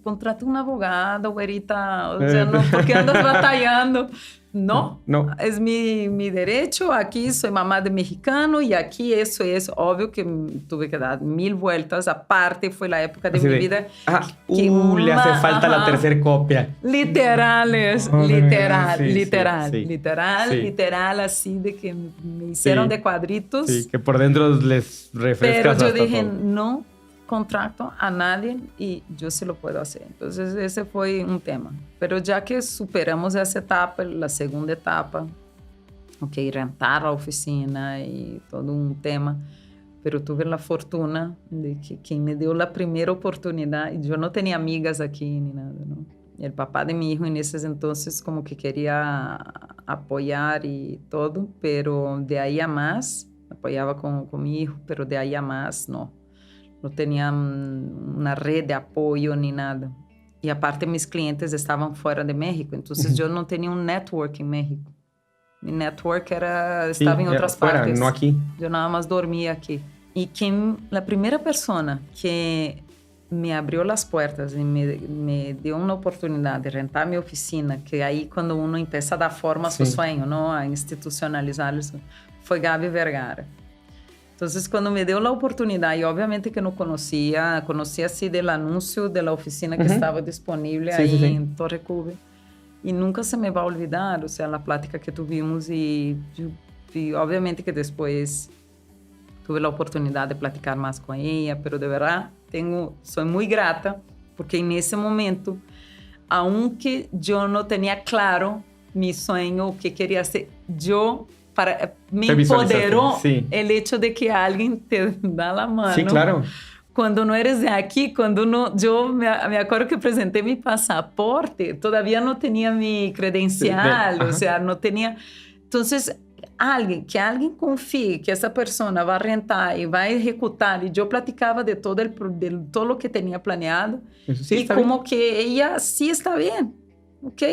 contrata un abogado, güerita? O sea, no, ¿por qué andas batallando? No, es mi derecho. Aquí soy mamá de mexicano y aquí eso es obvio que tuve que dar 1000 vueltas. Aparte, fue la época de mi vida. Le hace falta la tercera copia. Literal, así de que me hicieron de cuadritos. Sí, que por dentro les refrescas. Pero yo dije, no contrato a nadie y yo sí lo puedo hacer. Entonces ese fue un tema. Pero ya que superamos esa etapa, la segunda etapa, rentar la oficina y todo un tema, pero tuve la fortuna de que quien me dio la primera oportunidad, y yo no tenía amigas aquí ni nada, ¿no? El papá de mi hijo en ese entonces como que quería apoyar y todo, pero de ahí a más, apoyaba con mi hijo, pero de ahí a más no tenía una red de apoyo ni nada. Y aparte mis clientes estaban fuera de México, entonces yo no tenía un network en México. Mi network estaba en otras partes. No aquí. Yo nada más dormía aquí. Y la primera persona que me abrió las puertas y me dio una oportunidad de rentar mi oficina, que ahí cuando uno empieza a dar forma a su sueño, ¿no? A institucionalizar eso, fue Gaby Vergara. Entonces, cuando me dio la oportunidad, y obviamente que no conocía así del anuncio de la oficina que estaba disponible en Torre Cube, y nunca se me va a olvidar, o sea, la plática que tuvimos y obviamente que después tuve la oportunidad de platicar más con ella, pero de verdad soy muy grata, porque en ese momento, aunque yo no tenía claro mi sueño, o qué quería hacer, me empoderó el hecho de que alguien te da la mano. Sí, claro. Cuando no eres de aquí, yo me acuerdo que presenté mi pasaporte, todavía no tenía mi credencial, o sea, no tenía. Entonces, que alguien confíe que esa persona va a rentar y va a ejecutar, y yo platicaba de todo lo que tenía planeado, y como que ella sí está bien, ¿ok?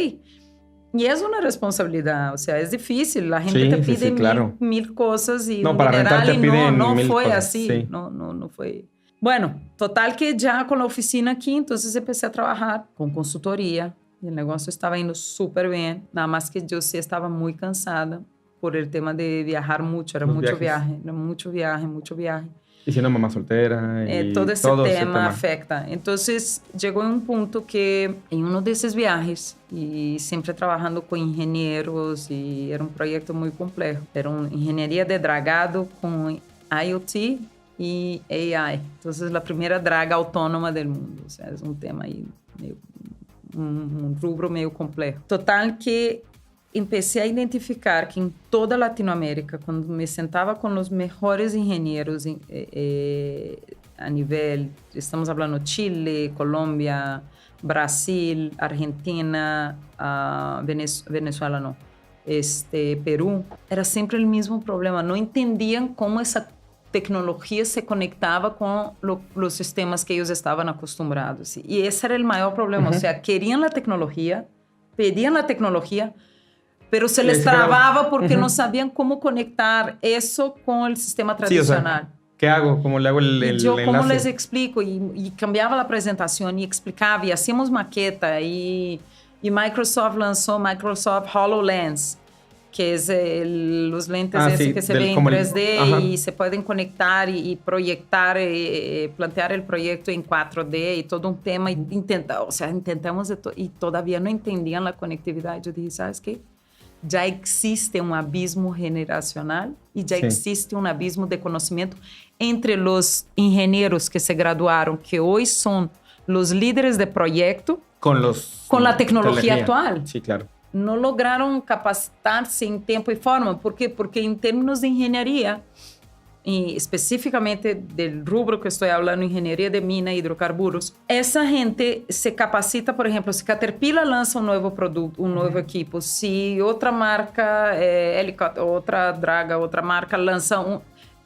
Y es una responsabilidad, o sea, es difícil. La gente te pide mil cosas y para rentar te piden no mil fue cosas, así. No fue. Bueno, total que ya con la oficina aquí, entonces empecé a trabajar con consultoría, y el negocio estaba yendo súper bien, nada más que yo sí estaba muy cansada por el tema de viajar mucho, era Los mucho viajes. viaje, mucho viaje. Y siendo mamá soltera. Y Todo ese tema afecta. Entonces, llegó en un punto que en uno de esos viajes, y siempre trabajando con ingenieros, y era un proyecto muy complejo, era una ingeniería de dragado con IoT y AI. Entonces, la primera draga autónoma del mundo. O sea, es un tema ahí, un rubro medio complejo. Total que empecé a identificar que en toda Latinoamérica, cuando me sentaba con los mejores ingenieros a nivel, estamos hablando Chile, Colombia, Brasil, Argentina, Venezuela no, Perú, era siempre el mismo problema. No entendían cómo esa tecnología se conectaba con los sistemas que ellos estaban acostumbrados. Y ese era el mayor problema. O sea, querían la tecnología, pedían la tecnología, pero se les trababa porque no sabían cómo conectar eso con el sistema tradicional. Sí, o sea, ¿qué hago? ¿Cómo le hago el yo, enlace? ¿cómo les explico? Y cambiaba la presentación y explicaba, y hacíamos maqueta, y Microsoft lanzó Microsoft HoloLens, que es los lentes que se ven en 3D y se pueden conectar y proyectar, plantear el proyecto en 4D y todo un tema. Intentamos y todavía no entendían la conectividad. Yo dije, ¿sabes qué? Ya existe un abismo generacional y ya existe un abismo de conocimiento entre los ingenieros que se graduaron, que hoy son los líderes de proyecto, con la tecnología actual. Sí, claro. No lograron capacitarse en tiempo y forma. ¿Por qué? Porque en términos de ingeniería, y específicamente del rubro que estoy hablando, ingeniería de mina y hidrocarburos, esa gente se capacita, por ejemplo, si Caterpillar lanza un nuevo producto, un nuevo equipo, si otra marca, otra draga, otra marca lanza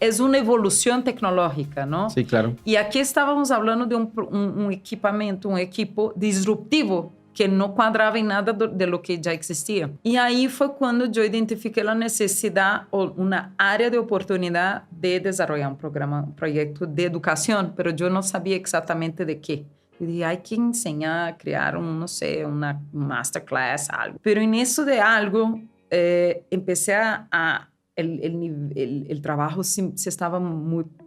es una evolución tecnológica, ¿no? Sí, claro. Y aquí estábamos hablando de un equipamiento, un equipo disruptivo, que no cuadraba en nada de lo que ya existía. Y ahí fue cuando yo identifiqué la necesidad o una área de oportunidad de desarrollar un proyecto de educación, pero yo no sabía exactamente de qué. Yo dije, hay que enseñar, crear una masterclass, algo. Pero en eso de algo, empecé el trabajo se estaba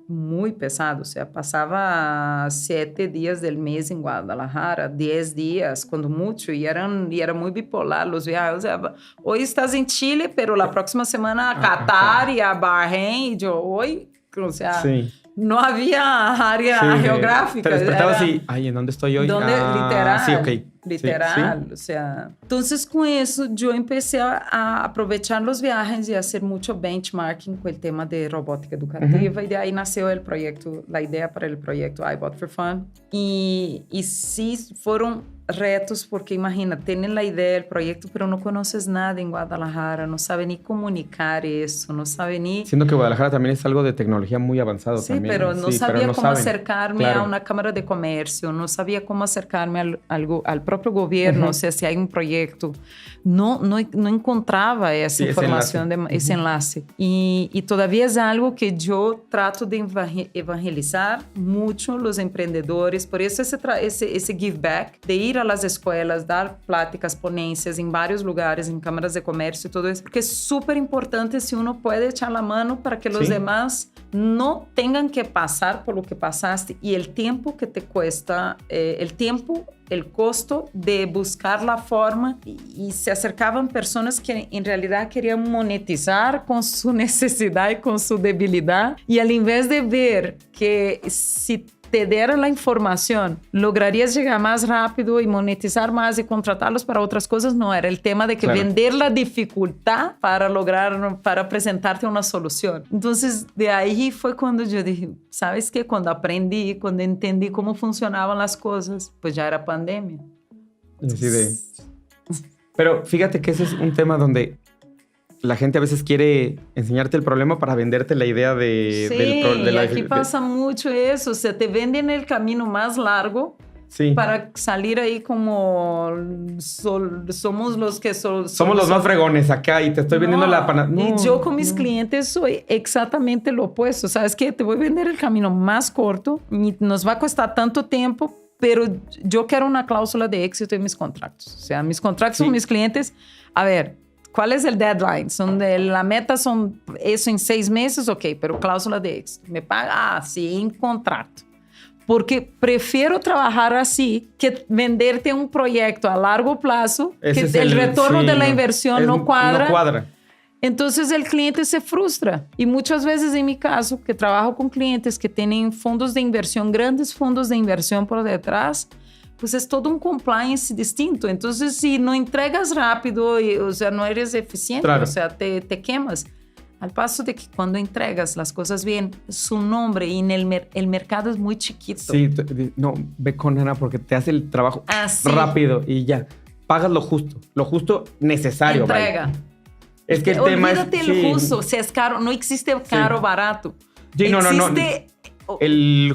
muy pesado, o sea, pasaba 7 días del mes en Guadalajara, 10 días, cuando mucho, y era muy bipolar los viajes. O sea, hoy estás en Chile, pero la próxima semana a Qatar y a Bahrein, y yo hoy, o sea, no había área geográfica. Te despertabas y, ¿en dónde estoy hoy? Literal. Sí, ok. Literal, sí. O sea. Entonces, con eso, yo empecé a aprovechar los viajes y a hacer mucho benchmarking con el tema de robótica educativa. Y de ahí nació la idea para el proyecto iBot for Fun. Y sí fueron retos, porque imagina, tienen la idea del proyecto, pero no conoces nada en Guadalajara, no sabe ni comunicar eso, no sabe ni... Siendo que Guadalajara también es algo de tecnología muy avanzado también. Pero no sabía cómo acercarme a una cámara de comercio, no sabía cómo acercarme al propio gobierno, o sea, si hay un proyecto. No encontraba esa información, ese enlace. Y todavía es algo que yo trato de evangelizar mucho los emprendedores, por eso ese give back, de ir a las escuelas, dar pláticas, ponencias en varios lugares, en cámaras de comercio y todo eso, porque es súper importante si uno puede echar la mano para que los demás no tengan que pasar por lo que pasaste, y el tiempo que te cuesta, el costo de buscar la forma, y se acercaban personas que en realidad querían monetizar con su necesidad y con su debilidad, y al invés de ver que si te dieran la información, lograrías llegar más rápido y monetizar más y contratarlos para otras cosas, no, era el tema de que vender la dificultad para presentarte una solución. Entonces, de ahí fue cuando yo dije, ¿sabes qué? Cuando entendí cómo funcionaban las cosas, pues ya era pandemia. Pero fíjate que ese es un tema donde la gente a veces quiere enseñarte el problema para venderte la idea aquí pasa mucho eso. O sea, te venden el camino más largo para salir ahí como somos los que somos los más fregones acá, y te estoy vendiendo la y yo con mis clientes soy exactamente lo opuesto. ¿Sabes qué? Te voy a vender el camino más corto y nos va a costar tanto tiempo, pero yo quiero una cláusula de éxito en mis contratos. O sea, mis contratos con mis clientes, a ver, ¿cuál es el deadline? La meta son eso en 6 meses, ok, pero cláusula de éxito. Me paga, sí, en contrato. Porque prefiero trabajar así que venderte un proyecto a largo plazo, Ese que es el retorno de la inversión no cuadra. No cuadra. Entonces el cliente se frustra. Y muchas veces en mi caso, que trabajo con clientes que tienen fondos de inversión, grandes fondos de inversión por detrás, pues es todo un compliance distinto. Entonces, si no entregas rápido, o sea, no eres eficiente, claro. o sea, te quemas. Al paso de que cuando entregas las cosas bien, su nombre y en el mercado es muy chiquito. Sí, no, ve con Ana porque te hace el trabajo rápido y ya. Pagas lo justo necesario. Entrega. Vale. Es que el tema es... Olvídate el justo, si es caro, no existe caro barato. Sí, no. Existe... El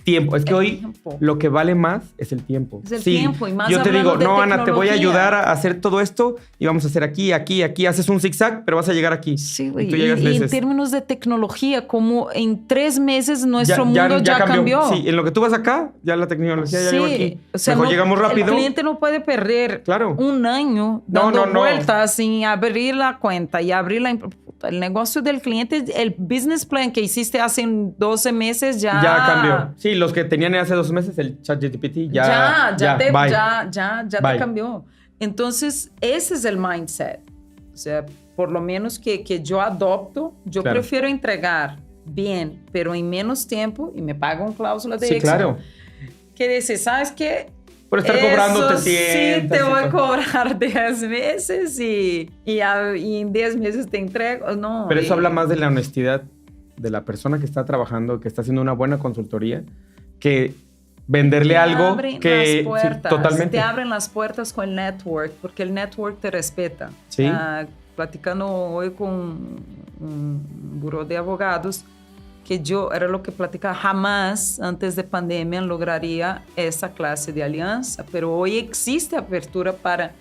tiempo. Es que hoy lo que vale más es el tiempo. Es el tiempo. Y más yo te digo, no, Ana, te voy a ayudar a hacer todo esto y vamos a hacer aquí. Haces un zigzag, pero vas a llegar aquí. Sí, güey. Y en términos de tecnología, como en 3 meses nuestro mundo ya cambió. Sí, en lo que tú vas acá, ya la tecnología ya llegó aquí. O sea, mejor llegamos rápido. El cliente no puede perder un año dando vueltas sin abrir la cuenta y abrir la... El negocio del cliente, el business plan que hiciste hace 12 meses ya cambió. Sí, los que tenían hace 12 meses el ChatGPT ya te cambió. Entonces, ese es el mindset. O sea, por lo menos que yo adopto, yo prefiero entregar bien, pero en menos tiempo y me pago una cláusula de éxito. Claro. Que dice, ¿sabes qué? Por estar cobrando te sientas. Sí, te voy a cobrar 10 meses y en 10 meses te entrego. No. Pero eso habla más de la honestidad de la persona que está trabajando, que está haciendo una buena consultoría, que venderle algo que... Las puertas, sí, totalmente. Te abren las puertas con el network, porque el network te respeta. Sí. Platicando hoy con un buró de abogados, que yo, era lo que platicaba, jamás antes de pandemia lograría esa clase de alianza, pero hoy existe apertura para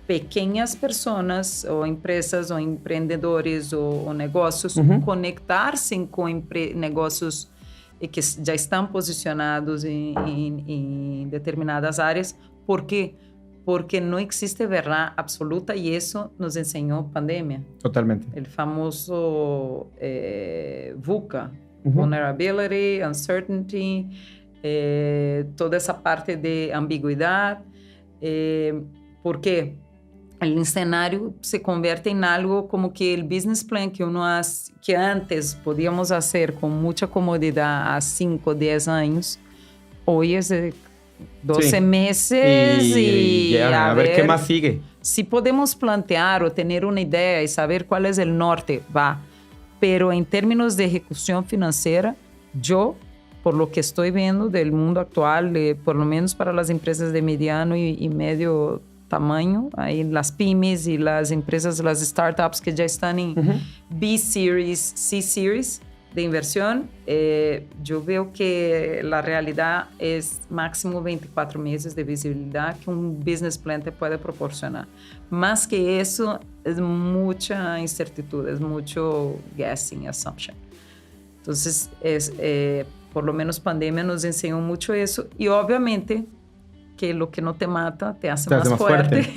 pequeñas personas o empresas o emprendedores o negocios conectarse con negocios que ya están posicionados en determinadas áreas. ¿Por qué? Porque no existe verdad absoluta y eso nos enseñó pandemia. Totalmente. El famoso VUCA. Vulnerability, uncertainty, toda esa parte de ambigüedad. ¿Por qué? El escenario se convierte en algo como que el business plan que uno hace, que antes podíamos hacer con mucha comodidad a 5, 10 años, hoy es de 12 meses y a ver qué más sigue. Si podemos plantear o tener una idea y saber cuál es el norte, va. Pero en términos de ejecución financiera, yo, por lo que estoy viendo del mundo actual, por lo menos para las empresas de mediano y medio tamaño, ahí las pymes y las empresas, las startups que ya están en B-Series, C-Series de inversión, yo veo que la realidad es máximo 24 meses de visibilidad que un business plan te puede proporcionar. Más que eso, es mucha incertidumbre, es mucho guessing, assumption. Entonces, por lo menos pandemia nos enseñó mucho eso y obviamente que lo que no te mata te hace más fuerte.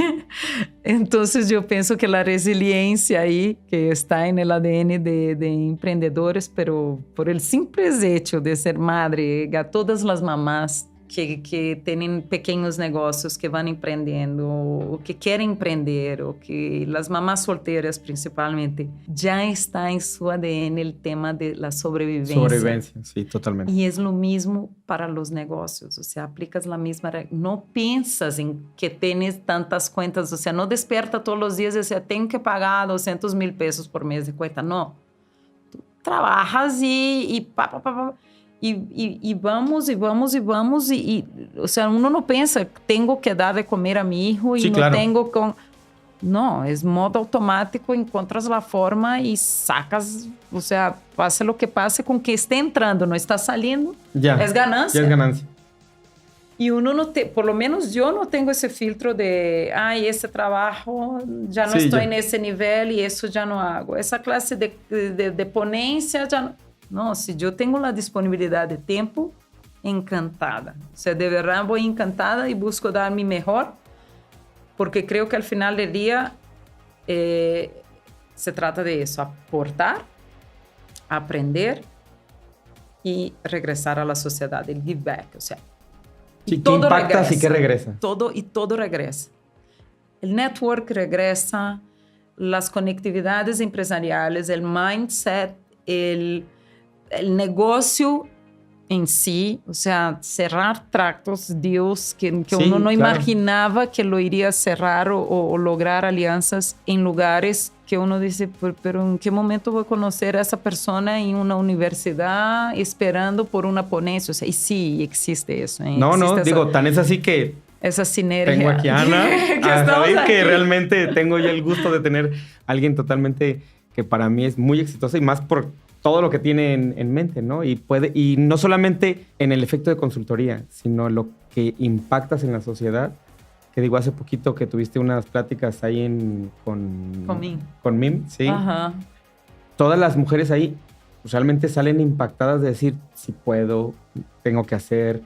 Entonces yo pienso que la resiliencia ahí, que está en el ADN de emprendedores, pero por el simple hecho de ser madre, a todas las mamás que tienen pequeños negocios que van emprendiendo o que quieren emprender o que las mamás solteras principalmente, ya está en su ADN el tema de la sobrevivencia. Sobrevivencia, sí, totalmente. Y es lo mismo para los negocios, o sea, aplicas la misma, no piensas en que tienes tantas cuentas, o sea, no despierta todos los días y dices, tengo que pagar 200,000 pesos por mes de cuenta, no. Tú trabajas y vamos, o sea, uno no piensa, tengo que dar de comer a mi hijo y sí, no claro. tengo con... No, es modo automático, encuentras la forma y sacas, o sea, pase lo que pase con que esté entrando, no está saliendo, es ganancia. Ya es ganancia. Y uno no por lo menos yo no tengo ese filtro de, ese trabajo ya no estoy en ese nivel y eso ya no hago. Esa clase de ponencia ya no... No, si yo tengo la disponibilidad de tiempo, encantada. O sea, de verdad voy encantada y busco dar mi mejor, porque creo que al final del día se trata de eso, aportar, aprender y regresar a la sociedad, el give back. O sea, Sí, ¿qué impactas y qué regresa? Todo regresa. El network regresa, las conectividades empresariales, el mindset, el negocio en sí, o sea, cerrar tractos, Dios, que Sí, uno no claro. imaginaba que lo iría a cerrar o lograr alianzas en lugares que uno dice, pero ¿en qué momento voy a conocer a esa persona en una universidad esperando por una ponencia? O sea, y sí, existe eso. No, digo, tan es así que esa sinergia. tengo aquí a Ana, que a estamos David, que aquí. realmente tengo ya el gusto de tener a alguien totalmente que para mí es muy exitoso y más por todo lo que tiene en mente, ¿no? Y no solamente en el efecto de consultoría, sino lo que impactas en la sociedad. Que digo, hace poquito que tuviste unas pláticas ahí con MIM. Con MIM, sí. Ajá. Todas las mujeres ahí realmente salen impactadas de decir, si puedo, tengo que hacer,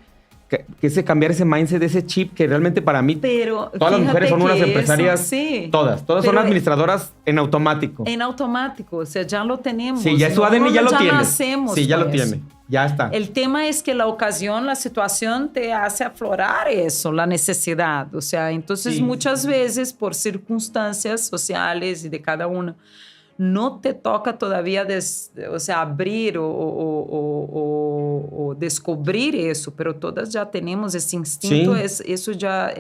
que ese cambiar ese mindset, ese chip que realmente para mí, Pero todas las mujeres son fíjate unas que empresarias, eso, sí, todas son pero administradoras en automático. en automático, o sea, ya lo tenemos. Sí, ya su No, ADN ya lo tiene. nacemos Sí, ya con lo eso. tiene. Ya está. El tema es que la ocasión, la situación te hace aflorar eso, la necesidad. O sea, entonces Sí. muchas veces por circunstancias sociales y de cada uno, no te toca todavía abrir o descubrir eso, pero todas ya tenemos ese instinto, Sí. eso ya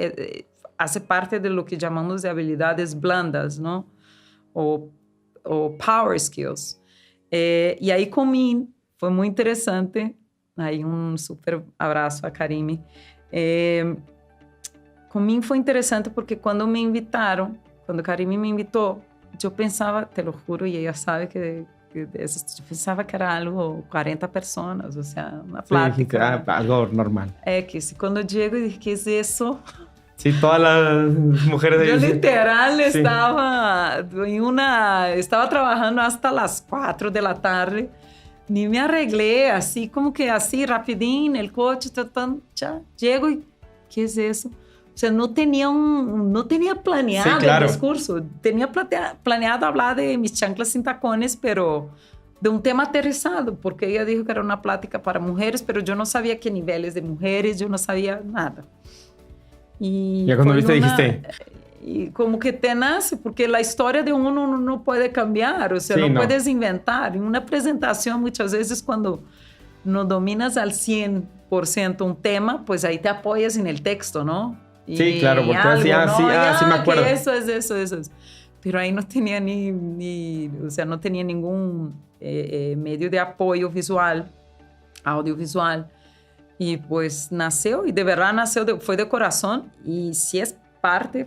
hace parte de lo que llamamos de habilidades blandas, ¿no? O power skills. Y ahí con Min fue muy interesante. Ahí un súper abrazo a Karime. Con Min fue interesante porque cuando me invitaron, cuando Karime me invitó, yo pensaba, te lo juro, y ella sabe que yo pensaba que era algo 40 personas, o sea, una plática. Sí, algo normal. X. Y cuando llego y dije, ¿qué es eso? Sí, todas las mujeres de Yo ellos, sí. literal Sí. estaba trabajando hasta las 4 de la tarde, ni me arreglé, así como que así, rapidín, el coche, ya, llego y, ¿qué es eso? O sea, no tenía planeado Sí, claro. el discurso, tenía planeado hablar de mis chanclas sin tacones, pero de un tema aterrizado, porque ella dijo que era una plática para mujeres, pero yo no sabía qué niveles de mujeres, yo no sabía nada. Y ya cuando viste dijiste... Y como que te nace, porque la historia de uno no puede cambiar, o sea, Sí, no no. puedes inventar. En una presentación, muchas veces cuando no dominas al 100% un tema, pues ahí te apoyas en el texto, ¿no? Sí, claro, porque así, sí me acuerdo. Que eso es. Pero ahí no tenía o sea, no tenía ningún medio de apoyo visual, audiovisual. Y pues nació, y de verdad nació, fue de corazón, y si es parte,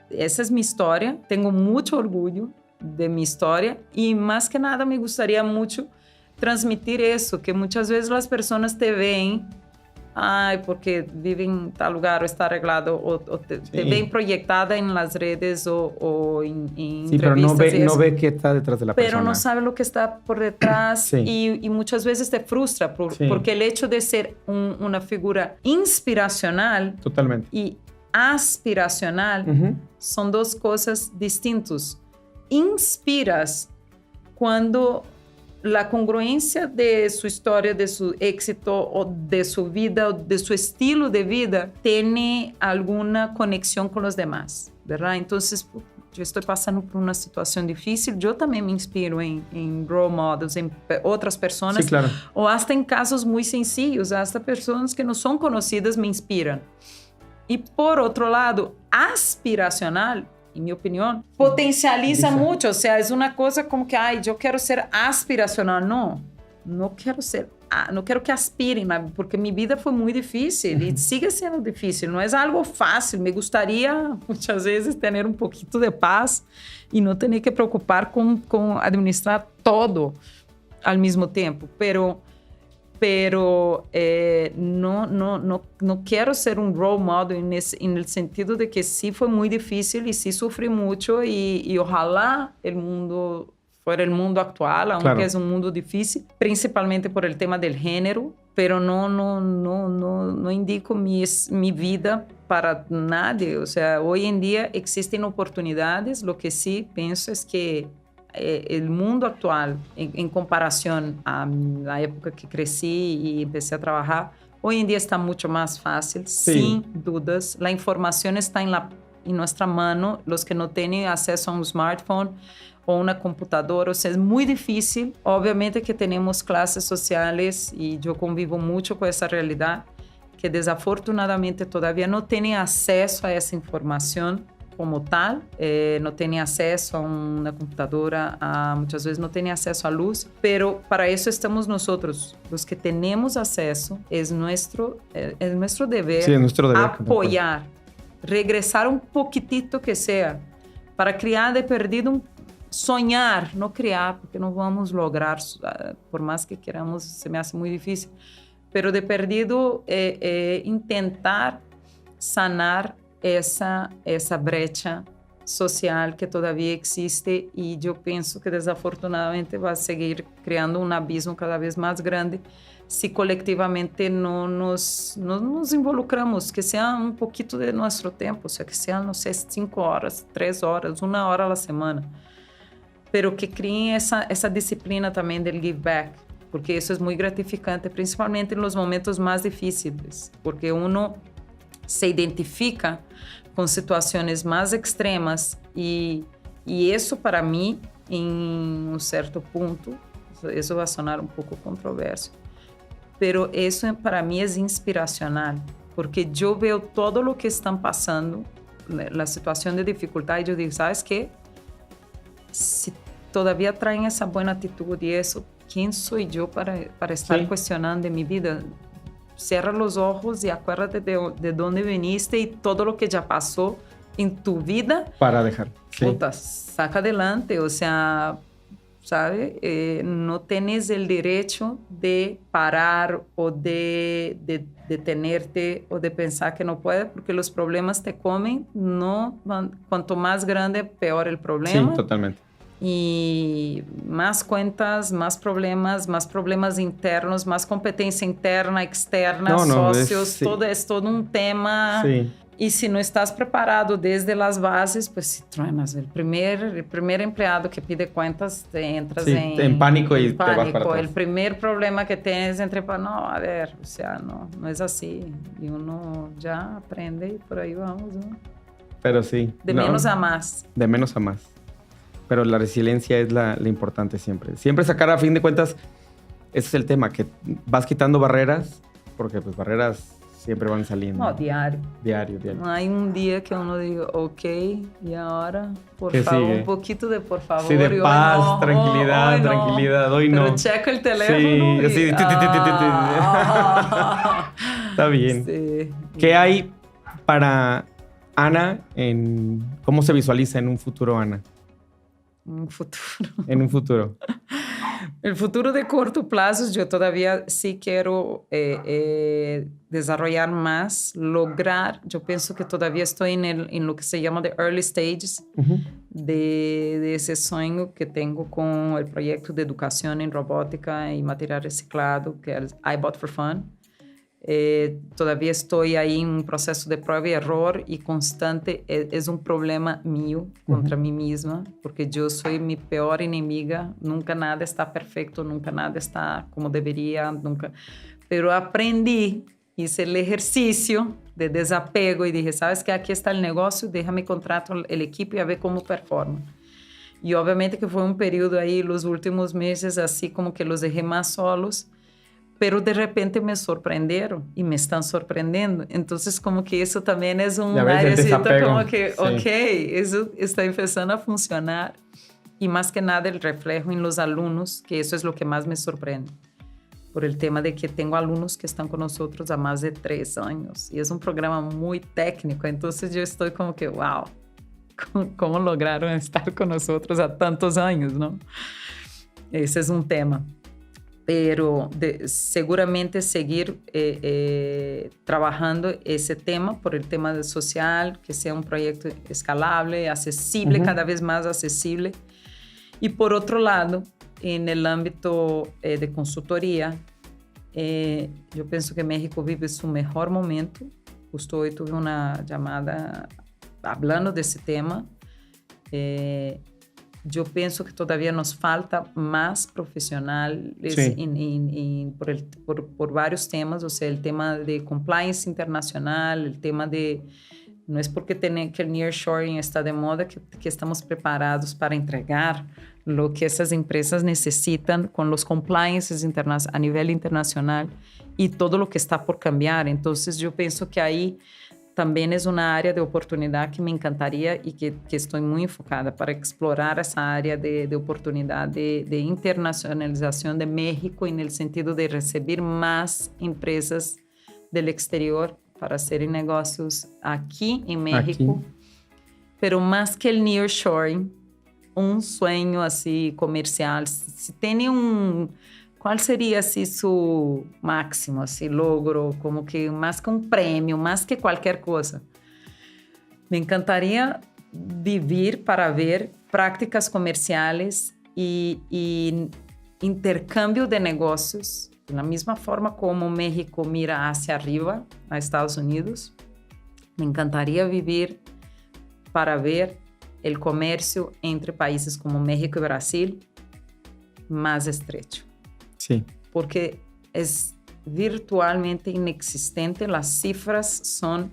esa es mi historia, tengo mucho orgullo de mi historia, y más que nada me gustaría mucho transmitir eso, que muchas veces las personas te ven, porque vive en tal lugar o está arreglado, o te ven proyectada en las redes o en Sí, pero entrevistas. no ve qué está detrás de la persona. Pero no sabe lo que está por detrás, Sí. y muchas veces te frustra Sí. porque el hecho de ser una figura inspiracional Totalmente. y aspiracional son dos cosas distintas. Inspiras cuando la congruencia de su historia, de su éxito o de su vida, o de su estilo de vida, tiene alguna conexión con los demás, ¿verdad? Entonces, yo estoy pasando por una situación difícil, yo también me inspiro en role models, en otras personas, Sí, claro. o hasta en casos muy sencillos, hasta personas que no son conocidas me inspiran. Y por otro lado, aspiracional, en mi opinión, potencializa mucho. O sea, es una cosa como que, yo quiero ser aspiracional. No quiero que aspiren, porque mi vida fue muy difícil y sigue siendo difícil. No es algo fácil. Me gustaría muchas veces tener un poquito de paz y no tener que preocupar con administrar todo al mismo tiempo. Pero no quiero ser un role model en el sentido de que sí fue muy difícil y sí sufrí mucho y ojalá el mundo fuera el mundo actual, aunque claro. es un mundo difícil, principalmente por el tema del género, pero no indico mi vida para nadie. O sea, hoy en día existen oportunidades, lo que sí pienso es que el mundo actual, en comparación a la época que crecí y empecé a trabajar, hoy en día está mucho más fácil, Sí. sin dudas. La información está en nuestra mano. Los que no tienen acceso a un smartphone o una computadora, o sea, es muy difícil. Obviamente que tenemos clases sociales y yo convivo mucho con esa realidad, que desafortunadamente todavía no tienen acceso a esa información como tal, no tienen acceso a una computadora, muchas veces no tienen acceso a luz, pero para eso estamos nosotros, los que tenemos acceso. Es nuestro deber, Sí, es nuestro deber apoyar, regresar un poquitito que sea, para criar de perdido soñar, no criar, porque no vamos a lograr, por más que queramos, se me hace muy difícil, pero de perdido intentar sanar esa brecha social que todavía existe, y yo pienso que desafortunadamente va a seguir creando un abismo cada vez más grande si colectivamente no nos involucramos, que sea un poquito de nuestro tiempo, o sea, que sean, no sé, 5 horas, 3 horas, 1 hora a la semana, pero que creen esa disciplina también del give back, porque eso es muy gratificante, principalmente en los momentos más difíciles, porque uno se identifica con situaciones más extremas y eso para mí, en un cierto punto, eso va a sonar un poco controverso, pero eso para mí es inspiracional, porque yo veo todo lo que están pasando, la situación de dificultad, y yo digo, ¿sabes qué? Si todavía traen esa buena actitud y eso, ¿quién soy yo para estar Sí. cuestionando mi vida? Cierra los ojos y acuérdate de dónde viniste y todo lo que ya pasó en tu vida. Para dejar. Sí. Puta, saca adelante, o sea, ¿sabe? No tienes el derecho de parar o de detenerte o de pensar que no puedes, porque los problemas te comen. No, cuanto más grande, peor el problema. Sí, totalmente. Y más cuentas, más problemas internos, más competencia interna, externa, socios, sí. todo es todo un tema. Sí. Y si no estás preparado desde las bases, pues si truenas. El primer empleado que pide cuentas, te entras Sí, en pánico y te vas para atrás. El primer problema que tienes no, a ver, o sea, no es así. Y uno ya aprende y por ahí vamos, ¿no? Pero sí. De menos a más. De menos a más. Pero la resiliencia es la importante siempre. Siempre sacar, a fin de cuentas, ese es el tema, que vas quitando barreras, porque pues barreras siempre van saliendo. No, diario. Diario. No hay un día que uno diga, ok, y ahora, por ¿Qué favor, sigue? un poquito de por favor. Sí, de y paz, hoy no, tranquilidad, hoy tranquilidad, hoy no. Pero checa el teléfono. Sí, y, así. Está bien. Sí. ¿Qué hay para Ana cómo se visualiza en un futuro, Ana? Un futuro. En un futuro. El futuro de corto plazo, yo todavía sí quiero desarrollar más, lograr. Yo pienso que todavía estoy en lo que se llama the early stages de ese sueño que tengo con el proyecto de educación en robótica y material reciclado, que es iBot for Fun. Todavía estoy ahí en un proceso de prueba y error y constante. Es un problema mío contra mí misma, porque yo soy mi peor enemiga. Nunca nada está perfecto, nunca nada está como debería, nunca. Pero aprendí, hice el ejercicio de desapego y dije, ¿sabes qué? Aquí está el negocio, déjame contrato el equipo y a ver cómo performa. Y obviamente que fue un periodo ahí, los últimos meses, así como que los dejé más solos, pero de repente me sorprendieron y me están sorprendiendo. Entonces, como que eso también es un airecito como que, sí. Ok, eso está empezando a funcionar. Y más que nada el reflejo en los alumnos, que eso es lo que más me sorprende. Por el tema de que tengo alumnos que están con nosotros a más de 3 años. Y es un programa muy técnico. Entonces, yo estoy como que, wow, ¿cómo lograron estar con nosotros a tantos años, no? Ese es un tema. Pero seguramente seguir trabajando ese tema por el tema social, que sea un proyecto escalable, accesible, cada vez más accesible. Y por otro lado, en el ámbito de consultoría, yo pienso que México vive su mejor momento. Justo hoy tuve una llamada hablando de ese tema. Yo pienso que todavía nos falta más profesionales por varios temas, o sea, el tema de compliance internacional, el tema de... No es porque que el nearshoring está de moda que estamos preparados para entregar lo que esas empresas necesitan con los compliances a nivel internacional y todo lo que está por cambiar. Entonces, yo pienso que ahí también es una área de oportunidad que me encantaría y que estoy muy enfocada para explorar esa área de oportunidad de internacionalización de México en el sentido de recibir más empresas del exterior para hacer negocios aquí en México. Pero más que el nearshoring, un sueño así comercial, si tiene ¿cuál sería así su máximo, así logro, como que más que un premio, más que cualquier cosa? Me encantaría vivir para ver prácticas comerciales y intercambio de negocios, de la misma forma como México mira hacia arriba a Estados Unidos. Me encantaría vivir para ver el comercio entre países como México y Brasil más estrecho. Sí. Porque es virtualmente inexistente, las cifras son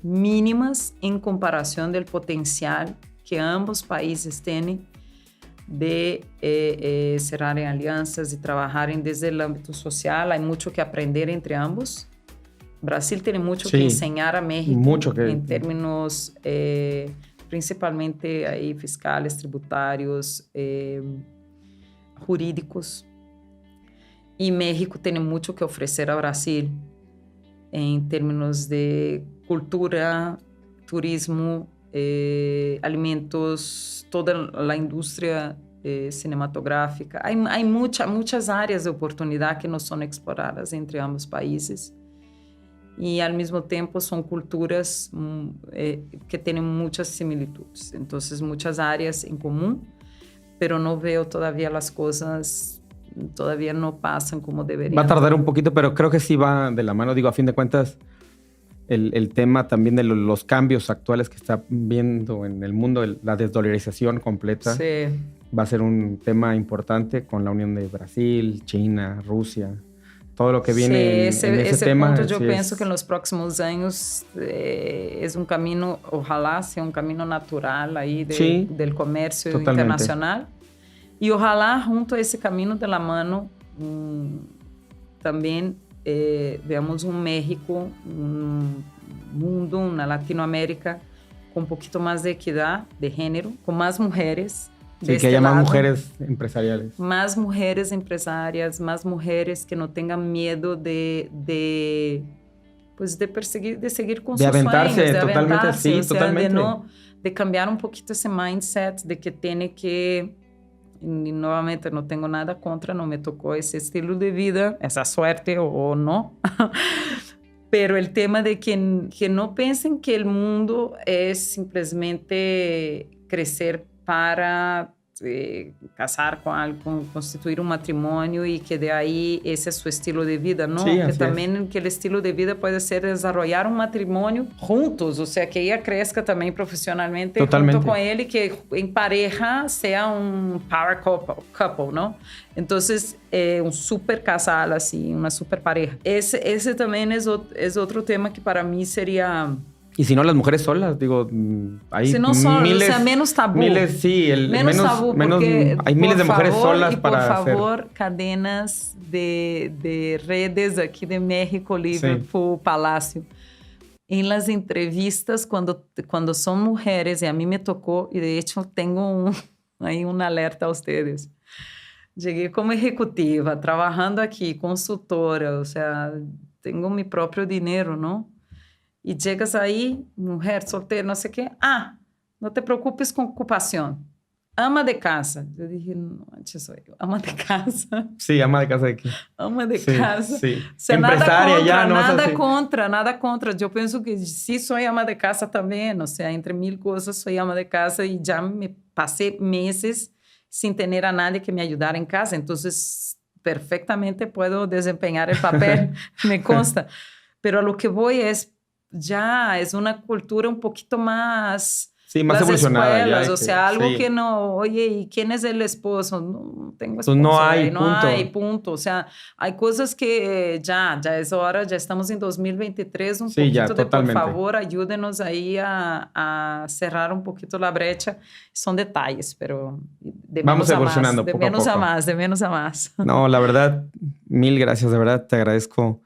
mínimas en comparación del potencial que ambos países tienen de cerrar en alianzas y trabajar desde el ámbito social. Hay mucho que aprender entre ambos. Brasil tiene mucho que enseñar a México en términos principalmente ahí fiscales, tributarios, jurídicos. Y México tiene mucho que ofrecer a Brasil en términos de cultura, turismo, alimentos, toda la industria cinematográfica. Hay muchas áreas de oportunidad que no son exploradas entre ambos países. Y al mismo tiempo son culturas que tienen muchas similitudes. Entonces, muchas áreas en común, pero no veo todavía las cosas... todavía no pasan como deberían. Va a tardar un poquito, pero creo que sí va de la mano. Digo, a fin de cuentas, el tema también de los cambios actuales que está viendo en el mundo, la desdolarización completa, va a ser un tema importante con la unión de Brasil, China, Rusia, todo lo que viene en ese tema. Punto yo pienso que en los próximos años es un camino, ojalá sea un camino natural ahí del comercio internacional. Y ojalá, junto a ese camino de la mano, también veamos un México, un mundo, una Latinoamérica con un poquito más de equidad de género, con más mujeres. Sí, que haya más mujeres empresariales. Más mujeres empresarias, más mujeres que no tengan miedo de perseguir, de seguir con sus sueños. De aventarse, totalmente. De cambiar un poquito ese mindset de que tiene que... Y nuevamente no tengo nada contra, no me tocó ese estilo de vida, esa suerte o no. Pero el tema de que no piensen que el mundo es simplemente crecer para casar con algo, constituir un matrimonio y que de ahí ese es su estilo de vida, ¿no? Sí, que también que el estilo de vida puede ser desarrollar un matrimonio juntos, o sea, que ella crezca también profesionalmente junto con él y que en pareja sea un power couple, ¿no? Entonces, un super casal así, una super pareja. Ese también es otro tema que para mí sería... Y si no, las mujeres solas, digo, hay si no son, miles, o sea, menos tabú. Menos tabú, porque hay miles de mujeres solas para hacer. Por favor, cadenas de redes aquí de México, Liverpool, Palacio. En las entrevistas, cuando son mujeres, y a mí me tocó, y de hecho tengo ahí un alerta a ustedes. Llegué como ejecutiva, trabajando aquí, consultora, o sea, tengo mi propio dinero, ¿no? Y llegas ahí, mujer soltera, no sé qué. No te preocupes con ocupación. Ama de casa. Yo dije, no, soy yo. Ama de casa. Sí, ama de casa de aquí. Ama de casa. Sí. O sea, empresaria ya, ¿no? Nada contra. Yo pienso que sí soy ama de casa también. O sea, entre mil cosas soy ama de casa y ya me pasé meses sin tener a nadie que me ayudara en casa. Entonces, perfectamente puedo desempeñar el papel, me consta. Pero a lo que voy ya es una cultura un poquito más... Sí, más las evolucionada. escuelas, Ya, o sea, algo sí. que no, oye, ¿y quién es el esposo? No tengo Pues esposo. no hay, No punto. hay, punto. O sea, hay cosas que ya es hora, ya estamos en 2023, un Sí, poquito ya, de, totalmente. por favor, ayúdenos ahí a cerrar un poquito la brecha. Son detalles, pero de Vamos menos a evolucionando más, de poco a menos a poco. más, de menos a más. No, la verdad, mil gracias, de verdad, te agradezco.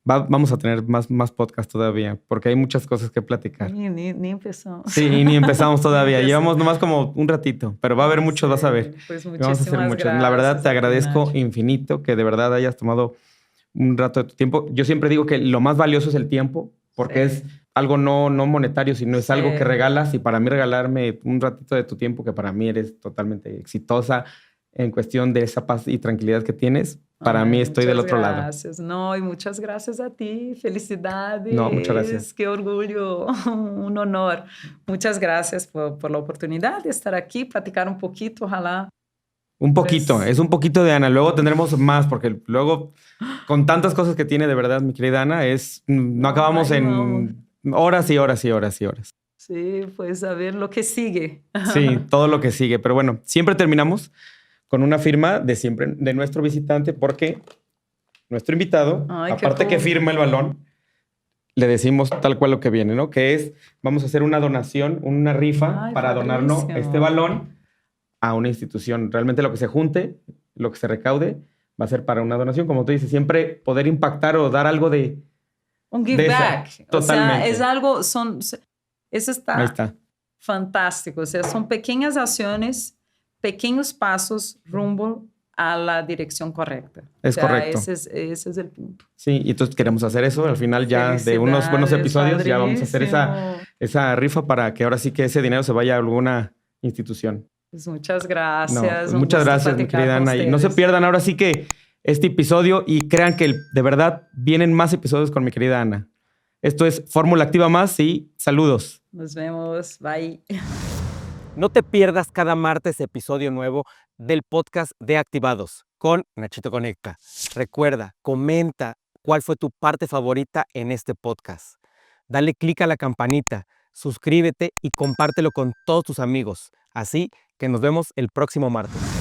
Vamos a tener más podcast todavía, porque hay muchas cosas que platicar. Ni empezamos. Sí, y ni empezamos todavía. Ni empezamos. Llevamos nomás como un ratito, pero va a haber muchos, vas a ver. Pues Y vamos a hacer muchísimas muchos. La verdad, gracias te a ti, agradezco Nacho. infinito que de verdad hayas tomado un rato de tu tiempo. Yo siempre digo que lo más valioso es el tiempo, porque Sí. es algo no monetario, sino es Sí. algo que regalas. Y para mí regalarme un ratito de tu tiempo, que para mí eres totalmente exitosa en cuestión de esa paz y tranquilidad que tienes, para mí estoy del otro lado. Gracias. No, y muchas gracias a ti. Felicidades. No, muchas gracias. Qué orgullo, un honor. Muchas gracias por la oportunidad de estar aquí, platicar un poquito, ojalá. Un poquito, Pues, es un poquito de Ana. Luego tendremos más, porque luego, con tantas cosas que tiene de verdad, mi querida Ana, no acabamos en horas y horas y horas y horas. Sí, pues a ver lo que sigue. Sí, todo lo que sigue. Pero bueno, siempre terminamos con una firma de nuestro visitante, porque nuestro invitado, Ay, aparte que firma el balón, le decimos tal cual lo que viene, ¿no? Que es, vamos a hacer una donación, una rifa Ay, para donarnos padrísimo. este balón a una institución. Realmente lo que se junte, lo que se recaude, va a ser para una donación. Como tú dices, siempre poder impactar o dar algo de... Un give back. O Totalmente. sea, es algo, eso Ahí está está. fantástico. O sea, son pequeñas acciones, pequeños pasos rumbo a la dirección correcta. Es correcto. Ese es el punto. Sí, y entonces queremos hacer eso. Al final ya de unos buenos episodios ya vamos a hacer esa rifa para que ahora sí que ese dinero se vaya a alguna institución. Pues muchas gracias. No, pues muchas gracias, mi querida Ana. Y no se pierdan ahora sí que este episodio y crean que de verdad vienen más episodios con mi querida Ana. Esto es Fórmula Activa Más y saludos. Nos vemos. Bye. No te pierdas cada martes episodio nuevo del podcast de Activados con Nachito Conecta. Recuerda, comenta cuál fue tu parte favorita en este podcast. Dale click a la campanita, suscríbete y compártelo con todos tus amigos. Así que nos vemos el próximo martes.